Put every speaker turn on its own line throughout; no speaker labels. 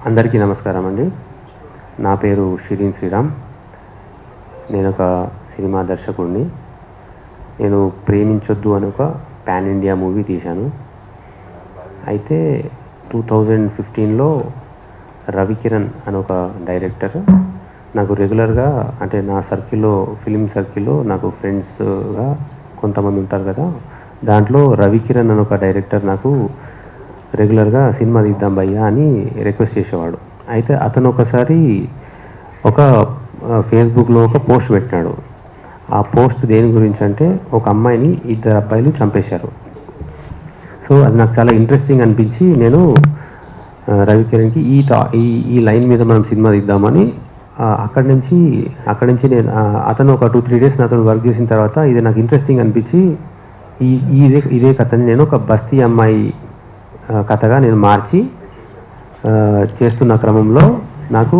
అందరికీ నమస్కారం అండి. నా పేరు షిరీన్ శ్రీరామ్. నేను ఒక సినిమా దర్శకుడిని. నేను ప్రేమించొద్దు అని ఒక పాన్ ఇండియా మూవీ తీశాను. అయితే 2015లో రవికిరణ్ అని ఒక డైరెక్టర్ నాకు రెగ్యులర్గా, అంటే నా సర్కిల్లో, ఫిలిం సర్కిల్లో నాకు ఫ్రెండ్స్గా కొంతమంది ఉంటారు కదా, దాంట్లో రవికిరణ్ అని ఒక డైరెక్టర్ నాకు రెగ్యులర్గా సినిమా తీద్దాం భయ్యా అని రిక్వెస్ట్ చేసేవాడు. అయితే అతను ఒకసారి ఒక ఫేస్బుక్లో ఒక పోస్ట్ పెట్టినాడు. ఆ పోస్ట్ దేని గురించి అంటే, ఒక అమ్మాయిని 2 అబ్బాయిలు చంపేశారు. సో అది నాకు చాలా ఇంట్రెస్టింగ్ అనిపించి నేను రవికిరణ్కి ఈ లైన్ మీద మనం సినిమా తీద్దామని అక్కడి నుంచి నేను అతను ఒక 2-3 డేస్ నాతో వర్క్ చేసిన తర్వాత ఇది నాకు ఇంట్రెస్టింగ్ అనిపించి ఇదే కథని నేను ఒక బస్తీ అమ్మాయి కథగా నేను మార్చి చేస్తున్న క్రమంలో నాకు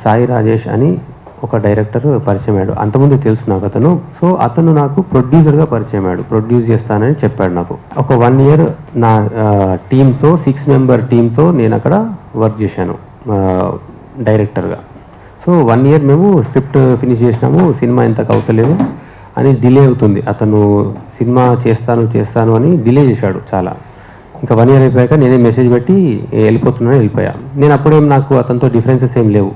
సాయి రాజేష్ అని ఒక డైరెక్టర్ పరిచయం అయ్యాడు. అంతకుముందు తెలుసు నాకు అతను. సో అతను నాకు ప్రొడ్యూసర్గా పరిచయం అయ్యాడు. ప్రొడ్యూస్ చేస్తానని చెప్పాడు నాకు. ఒక 1 year నా టీంతో, 6 member టీంతో నేను అక్కడ వర్క్ చేశాను డైరెక్టర్గా. సో 1 year మేము స్క్రిప్ట్ ఫినిష్ చేసినాము. సినిమా ఇంతకు అవుతలేదు అని డిలే అవుతుంది. అతను సినిమా చేస్తాను అని డిలే చేశాడు చాలా. ఇంకా 1 year అయిపోయాక నేనే మెసేజ్ పెట్టి వెళ్ళిపోయా. నేను అప్పుడేం నాకు అతనితో డిఫరెన్సెస్ ఏం లేవు.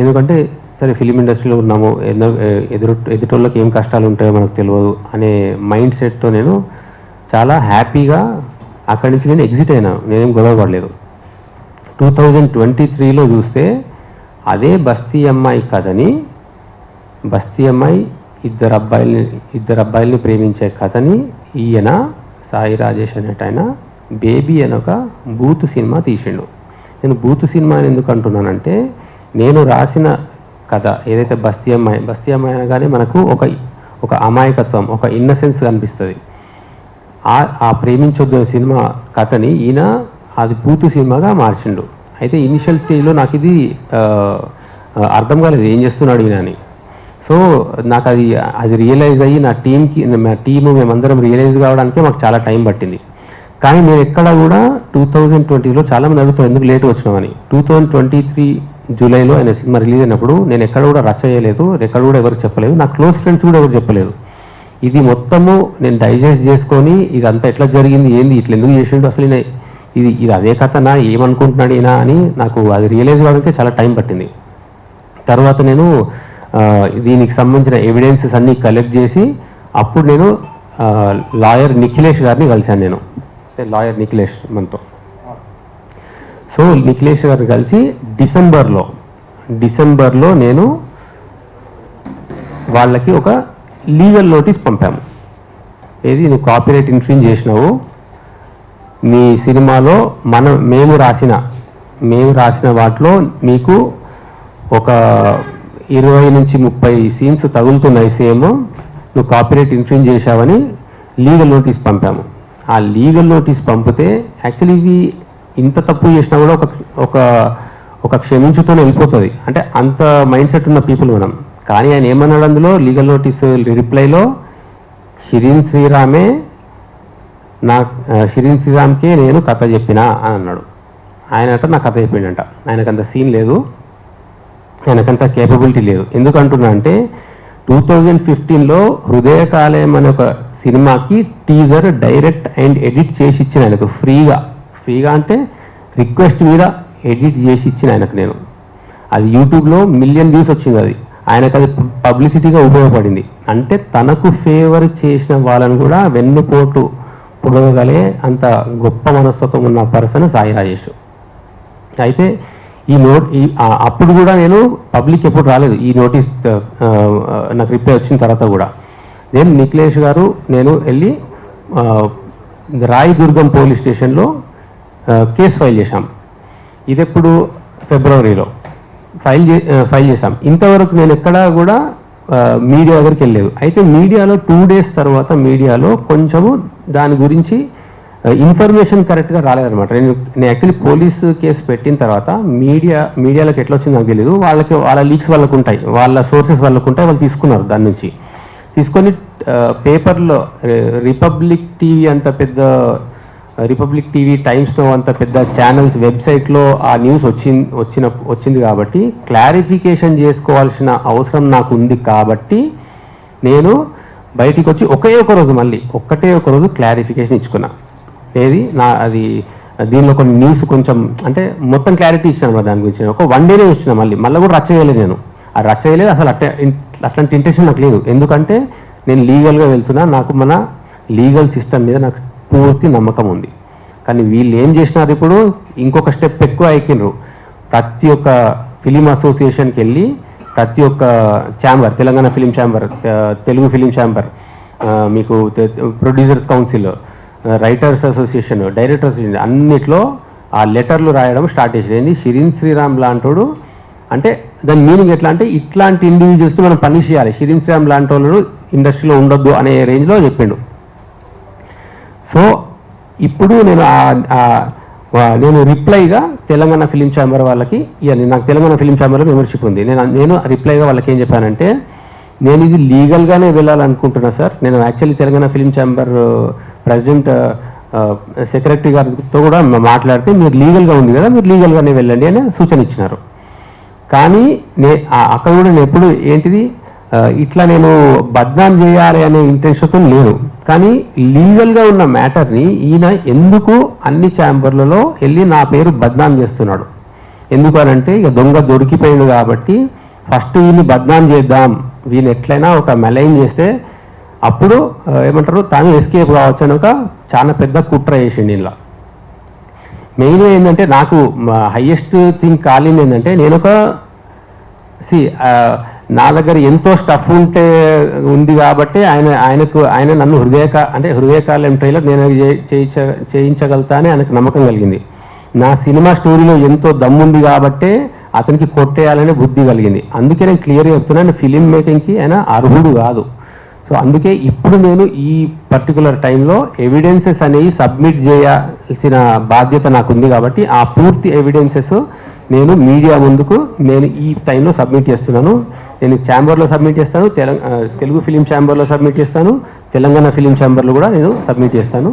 ఎందుకంటే సరే ఫిలిం ఇండస్ట్రీలో ఉన్నాము, ఎదుటోళ్ళకి ఏం కష్టాలు ఉంటాయో మనకు తెలియదు అనే మైండ్ సెట్తో నేను చాలా హ్యాపీగా అక్కడి నుంచి నేను ఎగ్జిట్ అయినా. నేనేం గొడవ పడలేదు. 2023లో చూస్తే అదే బస్తీ అమ్మాయి కథని, బస్తీ అమ్మాయి ఇద్దరు అబ్బాయిల్ని ప్రేమించే కథని ఈయన సాయి రాజేష్ అనేటైనా బేబీ అని ఒక బూత్ సినిమా తీసిండు. నేను బూత్ సినిమా అని ఎందుకు అంటున్నానంటే, నేను రాసిన కథ ఏదైతే బస్తీ అమ్మాయి అనగానే మనకు ఒక అమాయకత్వం, ఒక ఇన్నసెన్స్ కనిపిస్తుంది. ఆ ప్రేమించొద్దు సినిమా కథని ఈయన అది బూత్ సినిమాగా మార్చిండు. అయితే ఇనిషియల్ స్టేజ్లో నాకు ఇది అర్థం కాలేదు, ఏం చేస్తున్నాడు ఈయన అని. సో నాకు అది రియలైజ్ అయ్యి నా టీము మేమందరం రియలైజ్ కావడానికే మాకు చాలా టైం పట్టింది. కానీ నేను ఎక్కడ కూడా 2020లో చాలామంది అడుగుతాం ఎందుకు లేట్ వచ్చినామని. 2023 జూలైలో ఆయన సినిమా రిలీజ్ అయినప్పుడు నేను ఎక్కడ కూడా రచ్చ చేయలేదు, ఎక్కడ కూడా ఎవరికి చెప్పలేదు, నా క్లోజ్ ఫ్రెండ్స్ కూడా ఎవరు చెప్పలేదు. ఇది మొత్తము నేను డైజెస్ట్ చేసుకొని ఇదంతా ఎట్లా జరిగింది, ఏంది, ఇట్లా ఎందుకు చేసిండు, అసలు ఇది అదే కథనా, ఏమనుకుంటున్నాడు ఈయన అని నాకు అది రియలైజ్ కావడానికి చాలా టైం పట్టింది. తర్వాత నేను దీనికి సంబంధించిన ఎవిడెన్సెస్ అన్నీ కలెక్ట్ చేసి అప్పుడు నేను లాయర్ నిఖిలేష్ గారిని కలిశాను. నేను లాయర్ నిఖిలేష్ మనతో. సో నిఖిలేష్ గారిని కలిసి డిసెంబర్లో నేను వాళ్ళకి ఒక లీగల్ నోటీస్ పంపాము. ఏది, నువ్వు కాపీరైట్ ఇన్ఫ్రింజ్ చేసినావు, మీ సినిమాలో మేము రాసిన వాటిలో నీకు ఒక 20 నుంచి 30 సీన్స్ తగులుతున్నాయి సేమ్, నువ్వు కాపీరైట్ ఇన్ఫ్రింజ్ చేశావని లీగల్ నోటీస్ పంపాము. ఆ లీగల్ నోటీస్ పంపితే యాక్చువల్లీ ఇవి ఇంత తప్పు చేసినా కూడా ఒక క్షమించుతూనే వెళ్ళిపోతుంది. అంటే అంత మైండ్ సెట్ ఉన్న పీపుల్ మనం. కానీ ఆయన ఏమన్నాడు అందులో లీగల్ నోటీస్ రిప్లైలో, షిరీన్ శ్రీరామ్కే నేను కథ చెప్పినా అని అన్నాడు. ఆయన నా కథ చెప్పిండంట. ఆయనకంత సీన్ లేదు, ఆయనకంత కేపబిలిటీ లేదు. ఎందుకంటున్నా అంటే 2015లో హృదయకాలయం అనే ఒక సినిమాకి టీజర్ డైరెక్ట్ అండ్ ఎడిట్ చేసి ఇచ్చిన ఆయనకు ఫ్రీగా అంటే రిక్వెస్ట్ మీద ఎడిట్ చేసి ఇచ్చిన ఆయనకు నేను. అది యూట్యూబ్లో 1 million views వచ్చింది. అది ఆయనకు అది పబ్లిసిటీగా ఉపయోగపడింది. అంటే తనకు ఫేవర్ చేసిన వాళ్ళని కూడా వెన్నుపోటు పొడవగలే అంత గొప్ప మనస్తత్వం ఉన్న పర్సన్ సాయి రాజేష్. అయితే అప్పుడు కూడా నేను పబ్లిక్ ఎప్పుడు రాలేదు. ఈ నోటీస్ నాకు రిప్లై వచ్చిన తర్వాత కూడా నేను నిఖిలేష్ గారు నేను వెళ్ళి రాయదుర్గం పోలీస్ స్టేషన్లో కేసు ఫైల్ చేశాం. ఇది ఎప్పుడు ఫిబ్రవరిలో ఫైల్ చేశాం. ఇంతవరకు నేను ఎక్కడా కూడా మీడియా దగ్గరికి వెళ్ళలేదు. అయితే మీడియాలో 2 days తర్వాత మీడియాలో కొంచెము దాని గురించి ఇన్ఫర్మేషన్ కరెక్ట్గా రాలేదనమాట. నేను యాక్చువల్లీ పోలీసు కేసు పెట్టిన తర్వాత మీడియాలోకి ఎట్లా వచ్చిందో నాకు తెలియదు. వాళ్ళ లీక్స్ వాళ్ళకు ఉంటాయి, వాళ్ళ సోర్సెస్ వాళ్ళకు ఉంటాయి, వాళ్ళు తీసుకున్నారు. దాని నుంచి తీసుకొని పేపర్లో రిపబ్లిక్ టీవీ అంత పెద్ద రిపబ్లిక్ టీవీ, టైమ్స్లో అంత పెద్ద ఛానల్స్ వెబ్సైట్లో ఆ న్యూస్ వచ్చింది కాబట్టి క్లారిఫికేషన్ చేసుకోవాల్సిన అవసరం నాకు ఉంది కాబట్టి నేను బయటికి వచ్చి ఒకే ఒక రోజు మళ్ళీ ఒక రోజు క్లారిఫికేషన్ ఇచ్చుకున్నా. అది దీనిలో కొన్ని న్యూస్ కొంచెం అంటే మొత్తం క్లారిటీ ఇచ్చాను దాని గురించి. ఒక 1 డేనే వచ్చిన మళ్ళీ కూడా రచ్చ చేయలేదు. నేను ఆ రచ్చ చేయలేదు అసలు. అట్లాంటి ఇంటెన్షన్ నాకు లేదు. ఎందుకంటే నేను లీగల్గా వెళ్తున్నా. నాకు మన లీగల్ సిస్టమ్ మీద నాకు పూర్తి నమ్మకం ఉంది. కానీ వీళ్ళు ఏం చేసినారు, ఇప్పుడు ఇంకొక స్టెప్ ఎక్కువ ఎక్కినరు. ప్రతి ఒక్క ఫిలిం అసోసియేషన్కి వెళ్ళి ప్రతి ఒక్క chamber, Telangana film chamber, Telugu film chamber, మీకు producers council, writers association, directors అన్నిట్లో ఆ లెటర్లు రాయడం స్టార్ట్ చేసేది. షిరీన్ శ్రీరామ్ లాంటోడు అంటే దాని మీనింగ్ ఎట్లా అంటే ఇట్లాంటి ఇండివిజువల్స్ని మనం పనిష్ చేయాలి, షిరీన్ శ్రీరామ్ లాంటి వాళ్ళు ఇండస్ట్రీలో ఉండొద్దు అనే రేంజ్లో చెప్పిండు. సో ఇప్పుడు నేను రిప్లైగా తెలంగాణ ఫిలిం ఛాంబర్ వాళ్ళకి నాకు తెలంగాణ ఫిలిం ఛాంబర్లో మెంబర్షిప్ ఉంది. నేను రిప్లైగా వాళ్ళకి ఏం చెప్పానంటే, నేను ఇది లీగల్గానే వెళ్ళాలనుకుంటున్నా సార్. నేను actually Telangana film chamber president secretary గారితో కూడా మాట్లాడితే మీరు లీగల్గా ఉంది కదా, మీరు లీగల్గానే వెళ్ళండి అని సూచన ఇచ్చినారు. కానీ అక్కడ కూడా నేను ఎప్పుడు ఏంటిది ఇట్లా నేను బద్నాం చేయాలి అనే ఇంటెన్షన్తో లేను. కానీ లీగల్గా ఉన్న మ్యాటర్ని ఈయన ఎందుకు అన్ని ఛాంబర్లలో వెళ్ళి నా పేరు బద్నాం చేస్తున్నాడు? ఎందుకు అనంటే ఇక దొంగ దొరికిపోయింది కాబట్టి ఫస్ట్ వీళ్ళని బద్నాం చేద్దాం, వీళ్ళు ఎట్లయినా ఒక మెలైన్ చేస్తే అప్పుడు ఏమంటారు తాను ఎస్కేప్ కావచ్చు అని ఒక చాలా పెద్ద కుట్ర చేసిండు. ఇలా మెయిన్ ఏంటంటే నాకు హైయెస్ట్ థింగ్ కాలింది ఏంటంటే నేను నా దగ్గర ఎంతో స్టఫ్ ఉంది కాబట్టి ఆయన నన్ను హృదయకాలం ట్రైలర్ నేను చేయించగలుగుతా అని ఆయనకు నమ్మకం కలిగింది. నా సినిమా స్టోరీలో ఎంతో దమ్ముంది కాబట్టే అతనికి కొట్టేయాలనే బుద్ధి కలిగింది. అందుకే నేను క్లియర్గా చెప్తున్నాను, ఫిలిం మేకింగ్కి ఆయన అర్హుడు కాదు. సో అందుకే ఇప్పుడు నేను ఈ పర్టికులర్ టైంలో ఎవిడెన్సెస్ అనేవి సబ్మిట్ చేయాల్సిన బాధ్యత నాకుంది కాబట్టి ఆ పూర్తి ఎవిడెన్సెస్ నేను మీడియా ముందుకు నేను ఈ టైంలో సబ్మిట్ చేస్తున్నాను. నేను ఛాంబర్లో సబ్మిట్ చేస్తాను, తెలుగు ఫిలిం ఛాంబర్లో సబ్మిట్ చేస్తాను, తెలంగాణ ఫిలిం ఛాంబర్లో కూడా నేను సబ్మిట్ చేస్తాను.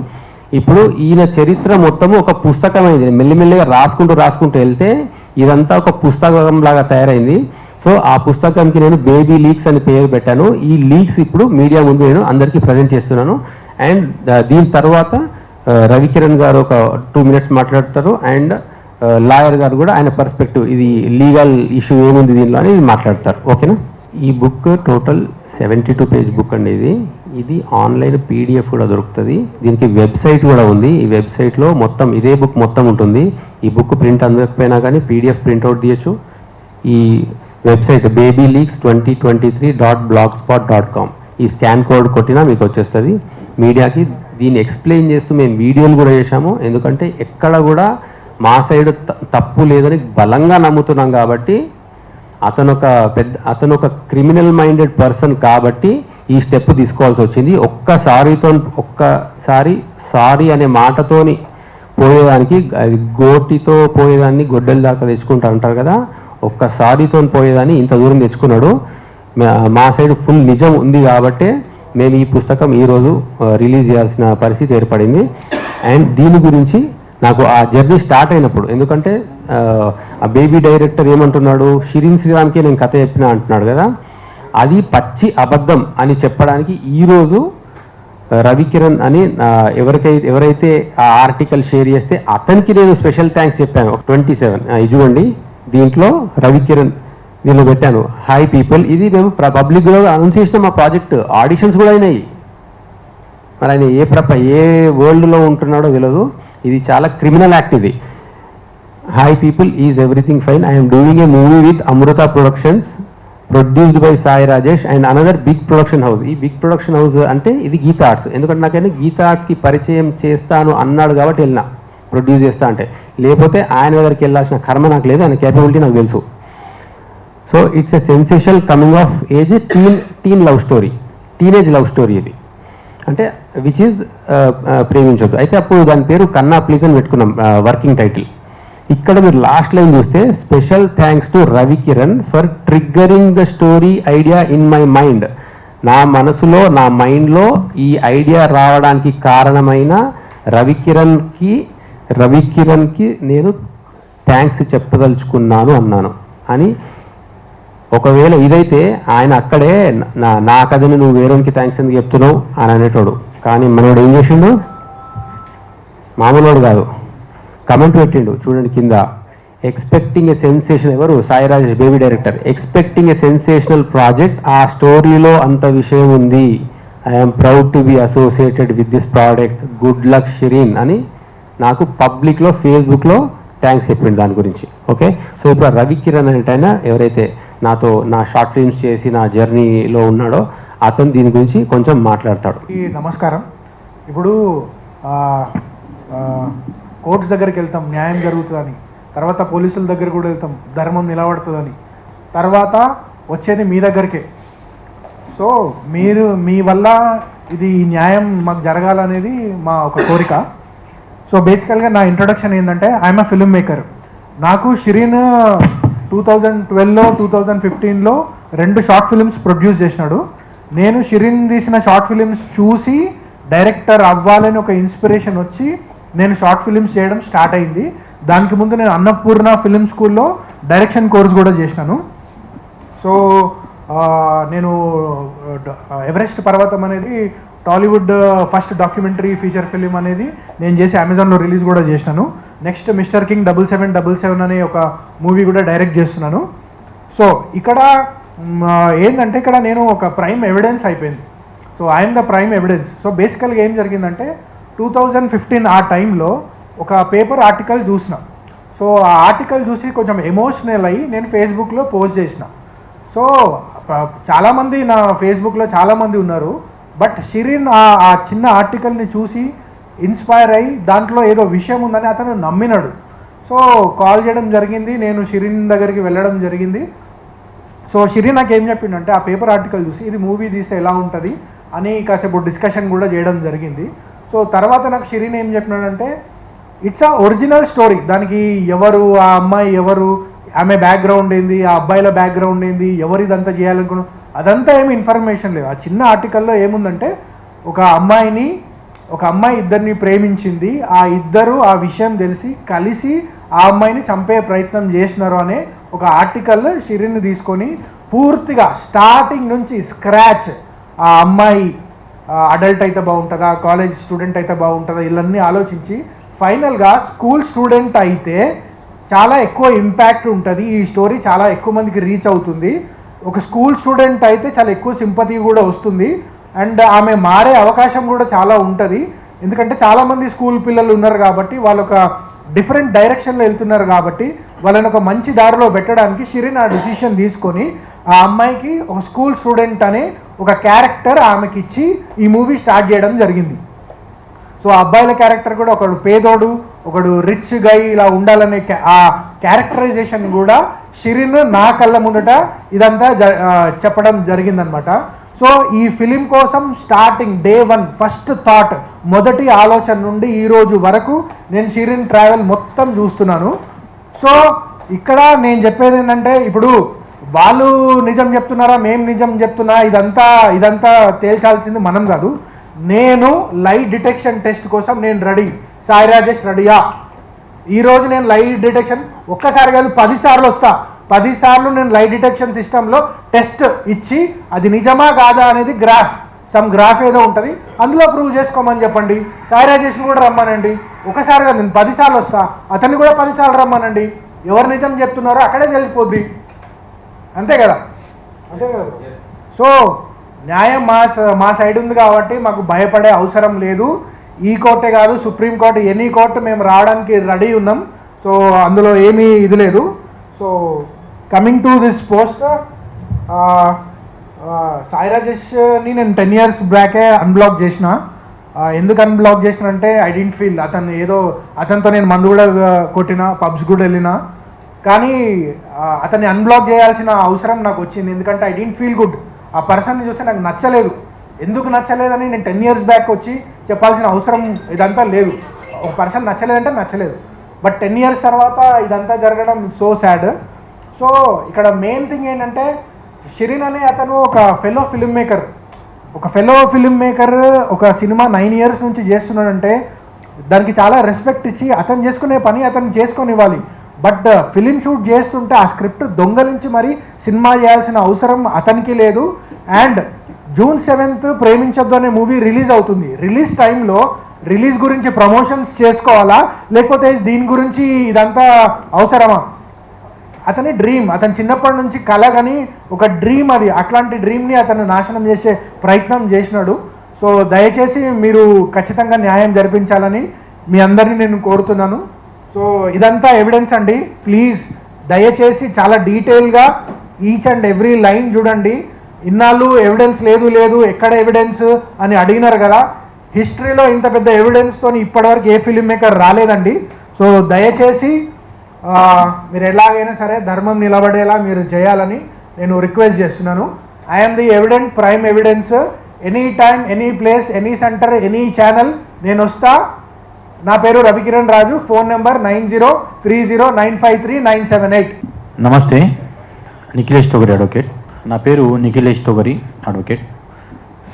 ఇప్పుడు ఈయన చరిత్ర మొత్తము ఒక పుస్తకం అయింది. మెల్లిమెల్లిగా రాసుకుంటూ వెళ్తే ఇదంతా ఒక పుస్తకం లాగా తయారైంది. సో ఆ పుస్తకానికి నేను బేబీ లీక్స్ అని పేరు పెట్టాను. ఈ లీక్స్ ఇప్పుడు మీడియా ముందు నేను అందరికీ ప్రజెంట్ చేస్తున్నాను. అండ్ దీని తర్వాత రవికిరణ్ గారు ఒక 2 minutes మాట్లాడతారు. అండ్ లాయర్ గారు కూడా ఆయన పర్స్పెక్టివ్, ఇది లీగల్ ఇష్యూ ఏముంది దీనిలో అని మాట్లాడతారు. ఓకేనా? ఈ బుక్ టోటల్ 72 page బుక్ అండి. ఇది ఆన్లైన్ PDF కూడా దొరుకుతుంది. దీనికి వెబ్సైట్ కూడా ఉంది. ఈ వెబ్సైట్లో మొత్తం ఇదే బుక్ మొత్తం ఉంటుంది. ఈ బుక్ ప్రింట్ అందకపోయినా కానీ PDF ప్రింట్అవుట్ తీయచ్చు. ఈ వెబ్సైట్ babyleaks2023.blogspot.com, ఈ స్కాన్ కోడ్ కొట్టినా మీకు వచ్చేస్తుంది. మీడియాకి దీన్ని ఎక్స్ప్లెయిన్ చేస్తూ మేము వీడియోలు కూడా చేశాము. ఎందుకంటే ఎక్కడ కూడా మా సైడ్ తప్పు లేదని బలంగా నమ్ముతున్నాం కాబట్టి అతను ఒక క్రిమినల్ మైండెడ్ పర్సన్ కాబట్టి ఈ స్టెప్ తీసుకోవాల్సి వచ్చింది. ఒక్కసారి సారీ అనే మాటతోని పోయేదానికి, అది గోటితో పోయేదాన్ని గొడ్డల దాకా తెచ్చుకుంటా అంటారు కదా, ఒక్కసారితో పోయేదాన్ని ఇంత దూరం తెచ్చుకున్నాడు. మా సైడ్ ఫుల్ నిజం ఉంది కాబట్టే మేము ఈ పుస్తకం ఈరోజు రిలీజ్ చేయాల్సిన పరిస్థితి ఏర్పడింది. అండ్ దీని గురించి నాకు ఆ జర్నీ స్టార్ట్ అయినప్పుడు, ఎందుకంటే ఆ బేబీ డైరెక్టర్ ఏమంటున్నాడు, షిరీన్ శ్రీరామ్కి నేను కథ చెప్పినా అంటున్నాడు కదా, అది పచ్చి అబద్ధం అని చెప్పడానికి ఈరోజు రవికిరణ్ అని ఎవరైతే ఆ ఆర్టికల్ షేర్ చేస్తే అతనికి నేను స్పెషల్ థ్యాంక్స్ చెప్పాను. 27 ఇదిగోండి, దీంట్లో రవికిరణ్ దీనిలో పెట్టాను, హాయ్ పీపుల్. ఇది మేము పబ్లిక్లో అనౌన్స్ చేసిన మా ప్రాజెక్ట్ ఆడిషన్స్ కూడా అయినాయి. మరి ఆయన ఏ వరల్డ్లో ఉంటున్నాడో తెలియదు. ఇది చాలా క్రిమినల్ యాక్ట్. ఇది hi people, is everything fine, I'm doing a movie with Amrutha productions, produced by Sai Rajesh and another big production house. ఈ బిగ్ ప్రొడక్షన్ హౌస్ అంటే ఇది గీతా ఆర్ట్స్. ఎందుకంటే నాకైనా గీతా ఆర్ట్స్కి పరిచయం చేస్తాను అన్నాడు కాబట్టి వెళ్ళినా, ప్రొడ్యూస్ చేస్తా అంటే. లేకపోతే ఆయన దగ్గరికి వెళ్ళాల్సిన కర్మ నాకు లేదు, ఆయన కేపబిలిటీ నాకు తెలుసు. So it's a sensational coming of age teen love story, teenage love story ఇది. అంటే విచ్ ఈజ్ ప్రేమించొద్దు. అయితే అప్పుడు దాని పేరు కన్నా ప్లీజ్ అని పెట్టుకున్నాం వర్కింగ్ టైటిల్. ఇక్కడ మీరు లాస్ట్ లైన్ చూస్తే, special thanks to Ravikiran for triggering the story idea in my mind. నా మనసులో, నా మైండ్లో ఈ ఐడియా రావడానికి కారణమైన రవికిరణ్కి నేను థ్యాంక్స్ చెప్పదలుచుకున్నాను అన్నాను అని. ఒకవేళ ఇదైతే ఆయన అక్కడే నా కథని నువ్వు వేరేకి థ్యాంక్స్ ఎందుకు చెప్తున్నావు అని అనేటోడు. కానీ మనోడు ఏం చేసిండు, మామూలుడు కాదు, కమెంట్ పెట్టిండు చూడండి కింద, ఎక్స్పెక్టింగ్ ఎ సెన్సేషన్, ఎవరు, Sai Rajesh baby director, expecting a sensational project, ఆ స్టోరీలో అంత విషయం ఉంది, I'm proud to be associated with this product, good luck Shireen అని నాకు పబ్లిక్లో ఫేస్బుక్లో థ్యాంక్స్ చెప్పిండు దాని గురించి. ఓకే, సో ఇప్పుడు రవికిరణ్ అనేటైనా ఎవరైతే నాతో నా షార్ట్ ఫిల్మ్స్ చేసి నా జర్నీలో ఉన్నాడో అతను దీని గురించి కొంచెం మాట్లాడతాడు.
నమస్కారం. ఇప్పుడు కోర్ట్స్ దగ్గరికి వెళ్తాం న్యాయం జరుగుతుందని, తర్వాత పోలీసుల దగ్గర కూడా వెళ్తాం ధర్మం నిలబడుతుందని, తర్వాత వచ్చేది మీ దగ్గరికే. సో మీరు మీ వల్ల ఇది న్యాయం మాకు జరగాలనేది మా ఒక కోరిక. సో బేసికల్గా నా ఇంట్రొడక్షన్ ఏంటంటే, ఐఎమ్ అ ఫిల్మ్ మేకర్. నాకు షిరీన్ 2012లో 2015లో 2 షార్ట్ ఫిలిమ్స్ ప్రొడ్యూస్ చేసినాడు. నేను షిరీన్ తీసిన షార్ట్ ఫిలిమ్స్ చూసి డైరెక్టర్ అవ్వాలని ఒక ఇన్స్పిరేషన్ వచ్చి నేను షార్ట్ ఫిలిమ్స్ చేయడం స్టార్ట్ అయింది. దానికి ముందు నేను అన్నపూర్ణ ఫిలిం స్కూల్లో డైరెక్షన్ కోర్స్ కూడా చేసినాను. సో నేను ఎవరెస్ట్ పర్వతం అనేది Tollywood first documentary feature film అనేది నేను చేసి అమెజాన్లో రిలీజ్ కూడా చేసినాను. నెక్స్ట్ మిస్టర్ కింగ్ 7777 అనే ఒక మూవీ కూడా డైరెక్ట్ చేస్తున్నాను. సో ఇక్కడ ఏంటంటే, ఇక్కడ నేను ఒక ప్రైమ్ ఎవిడెన్స్ అయిపోయింది. So I'm the prime evidence. So బేసికల్గా ఏం జరిగిందంటే 2015 ఆ టైంలో ఒక పేపర్ ఆర్టికల్ చూసిన. సో ఆ ఆర్టికల్ చూసి కొంచెం ఎమోషనల్ అయ్యి నేను ఫేస్బుక్లో పోస్ట్ చేసిన. సో చాలామంది నా ఫేస్బుక్లో చాలామంది ఉన్నారు, బట్ షిరీన్ ఆ చిన్న ఆర్టికల్ని చూసి ఇన్స్పైర్ అయ్యి దాంట్లో ఏదో విషయం ఉందని అతను నమ్మినాడు. సో కాల్ చేయడం జరిగింది, నేను షిరీన్ దగ్గరికి వెళ్ళడం జరిగింది. సో షిరీన్ నాకు ఏం చెప్పిండంటే, ఆ పేపర్ ఆర్టికల్ చూసి ఇది మూవీ తీస్తే ఎలా ఉంటుంది అని కాసేపు డిస్కషన్ కూడా చేయడం జరిగింది. సో తర్వాత నాకు షిరీన్ ఏం చెప్పినాడంటే, ఇట్స్ ఆ ఒరిజినల్ స్టోరీ, దానికి ఎవరు, ఆ అమ్మాయి ఎవరు, ఆమె బ్యాక్గ్రౌండ్ ఏంది, ఆ అబ్బాయిల బ్యాక్గ్రౌండ్ ఏంది, ఎవరు ఇదంతా చేయాలనుకున్నా అదంతా ఏమి ఇన్ఫర్మేషన్ లేదు. ఆ చిన్న ఆర్టికల్లో ఏముందంటే, ఒక అమ్మాయి ఇద్దరిని ప్రేమించింది, ఆ ఇద్దరు ఆ విషయం తెలిసి కలిసి ఆ అమ్మాయిని చంపే ప్రయత్నం చేసినారు అనే ఒక ఆర్టికల్ షిరీన్ని తీసుకొని పూర్తిగా స్టార్టింగ్ నుంచి స్క్రాచ్, ఆ అమ్మాయి అడల్ట్ అయితే బాగుంటుందా, కాలేజ్ స్టూడెంట్ అయితే బాగుంటుందా, ఇవన్నీ ఆలోచించి ఫైనల్గా స్కూల్ స్టూడెంట్ అయితే చాలా ఎక్కువ ఇంపాక్ట్ ఉంటుంది, ఈ స్టోరీ చాలా ఎక్కువ మందికి రీచ్ అవుతుంది, ఒక స్కూల్ స్టూడెంట్ అయితే చాలా ఎక్కువ సింపతి కూడా వస్తుంది, అండ్ ఆమె మారే అవకాశం కూడా చాలా ఉంటుంది. ఎందుకంటే చాలామంది స్కూల్ పిల్లలు ఉన్నారు కాబట్టి వాళ్ళు ఒక డిఫరెంట్ డైరెక్షన్లో వెళ్తున్నారు కాబట్టి వాళ్ళని ఒక మంచి దారిలో పెట్టడానికి షిరీన్ ఆ డిసిషన్ తీసుకొని ఆ అమ్మాయికి ఒక స్కూల్ స్టూడెంట్ అనే ఒక క్యారెక్టర్ ఆమెకి ఇచ్చి ఈ మూవీ స్టార్ట్ చేయడం జరిగింది. సో ఆ అబ్బాయిల క్యారెక్టర్ కూడా ఒకడు పేదోడు, ఒకడు రిచ్ గై ఇలా ఉండాలనే ఆ క్యారెక్టరైజేషన్ కూడా షిరీన్ నా కళ్ళ ముందట ఇదంతా చెప్పడం జరిగిందనమాట. సో ఈ ఫిలిం కోసం స్టార్టింగ్ డే 1 ఫస్ట్ థాట్, మొదటి ఆలోచన నుండి ఈ రోజు వరకు నేను షిరీన్ ట్రావెల్ మొత్తం చూస్తున్నాను. సో ఇక్కడ నేను చెప్పేది ఏంటంటే, ఇప్పుడు వాళ్ళు నిజం చెప్తున్నారా మేము నిజం చెప్తున్నా ఇదంతా తేల్చాల్సింది మనం కాదు. నేను లై డిటెక్షన్ టెస్ట్ కోసం నేను రెడీ. సాయి రాజేష్ రెడీయా? ఈరోజు నేను లై డిటెక్షన్ ఒక్కసారి కాదు 10 సార్లు వస్తా. 10 సార్లు నేను లై డిటెక్షన్ సిస్టంలో టెస్ట్ ఇచ్చి అది నిజమా కాదా అనేది గ్రాఫ్ ఏదో ఉంటుంది, అందులో ప్రూవ్ చేసుకోమని చెప్పండి. సాయి రాజేష్ని కూడా రమ్మనండి. ఒకసారి కాదు, నేను 10 సార్లు వస్తా, అతన్ని కూడా 10 సార్లు రమ్మనండి. ఎవరు నిజం చెప్తున్నారో అక్కడే తెలిసిపోద్ది. అంతే కదా? సో న్యాయం మా సైడ్ ఉంది కాబట్టి మాకు భయపడే అవసరం లేదు. ఈ కోర్టే కాదు, సుప్రీంకోర్టు, ఎనీ కోర్టు మేము రావడానికి రెడీ ఉన్నాం. సో అందులో ఏమీ ఇది లేదు. So coming to this post, Sai రాజేష్ని నేను 10 years బ్యాకే అన్బ్లాక్ చేసిన. ఎందుకు అన్బ్లాక్ చేసిన అంటే, ఐ డెంట్ ఫీల్ అతనితో నేను మందు కూడా కొట్టిన, పబ్స్ కూడా వెళ్ళిన, కానీ అతన్ని అన్బ్లాక్ చేయాల్సిన అవసరం నాకు వచ్చింది. ఎందుకంటే ఐ డెంట్ ఫీల్ గుడ్. ఆ పర్సన్ని చూస్తే నాకు నచ్చలేదు. ఎందుకు నచ్చలేదని నేను 10 years బ్యాక్ వచ్చి చెప్పాల్సిన అవసరం ఇదంతా లేదు. ఒక పర్సన్ నచ్చలేదంటే నచ్చలేదు, బట్ 10 years తర్వాత ఇదంతా జరగడం సో సాడ్. సో ఇక్కడ మెయిన్ థింగ్ ఏంటంటే, షిరీన్ అనే అతను ఒక ఫెలో ఫిల్మ్ మేకర్. ఒక సినిమా 9 years నుంచి చేస్తున్నాడంటే దానికి చాలా రెస్పెక్ట్ ఇచ్చి అతను చేసుకునే పని అతను చేసుకొని ఇవ్వాలి. బట్ ఫిలిం షూట్ చేస్తుంటే ఆ స్క్రిప్ట్ దొంగలించి మరి సినిమా చేయాల్సిన అవసరం అతనికి లేదు. అండ్ June 7th ప్రేమించొద్దు అనే మూవీ రిలీజ్ అవుతుంది. రిలీజ్ టైంలో రిలీజ్ గురించి ప్రమోషన్స్ చేసుకోవాలా, లేకపోతే దీని గురించి ఇదంతా అవసరమా? అతని డ్రీమ్, అతను చిన్నప్పటి నుంచి కల కానీ ఒక డ్రీమ్ అది, అట్లాంటి డ్రీమ్ని అతను నాశనం చేసే ప్రయత్నం చేసినాడు. సో దయచేసి మీరు ఖచ్చితంగా న్యాయం జరిపించాలని మీ అందరినీ నేను కోరుతున్నాను. సో ఇదంతా ఎవిడెన్స్ అండి, ప్లీజ్ దయచేసి చాలా డీటెయిల్గా ఈచ్ అండ్ ఎవ్రీ లైన్ చూడండి. ఇన్నాళ్ళు ఎవిడెన్స్ లేదు ఎక్కడ ఎవిడెన్స్ అని అడిగినారు కదా, హిస్టరీలో ఇంత పెద్ద ఎవిడెన్స్తో ఇప్పటివరకు ఏ ఫిల్మ్ మేకర్ రాలేదండి. సో దయచేసి మీరు ఎలాగైనా సరే ధర్మం నిలబడేలా మీరు చేయాలని నేను రిక్వెస్ట్ చేస్తున్నాను. I'm the evident, prime evidence. Any time, any place, any centre, any channel నేను వస్తా. నా పేరు రవికిరణ్ రాజు, ఫోన్ నెంబర్ 9030953978.
నమస్తే, నిఖిలేష్ తొగరి అడ్వకేట్. నా పేరు నిఖిలేష్ తొగరి అడ్వకేట్.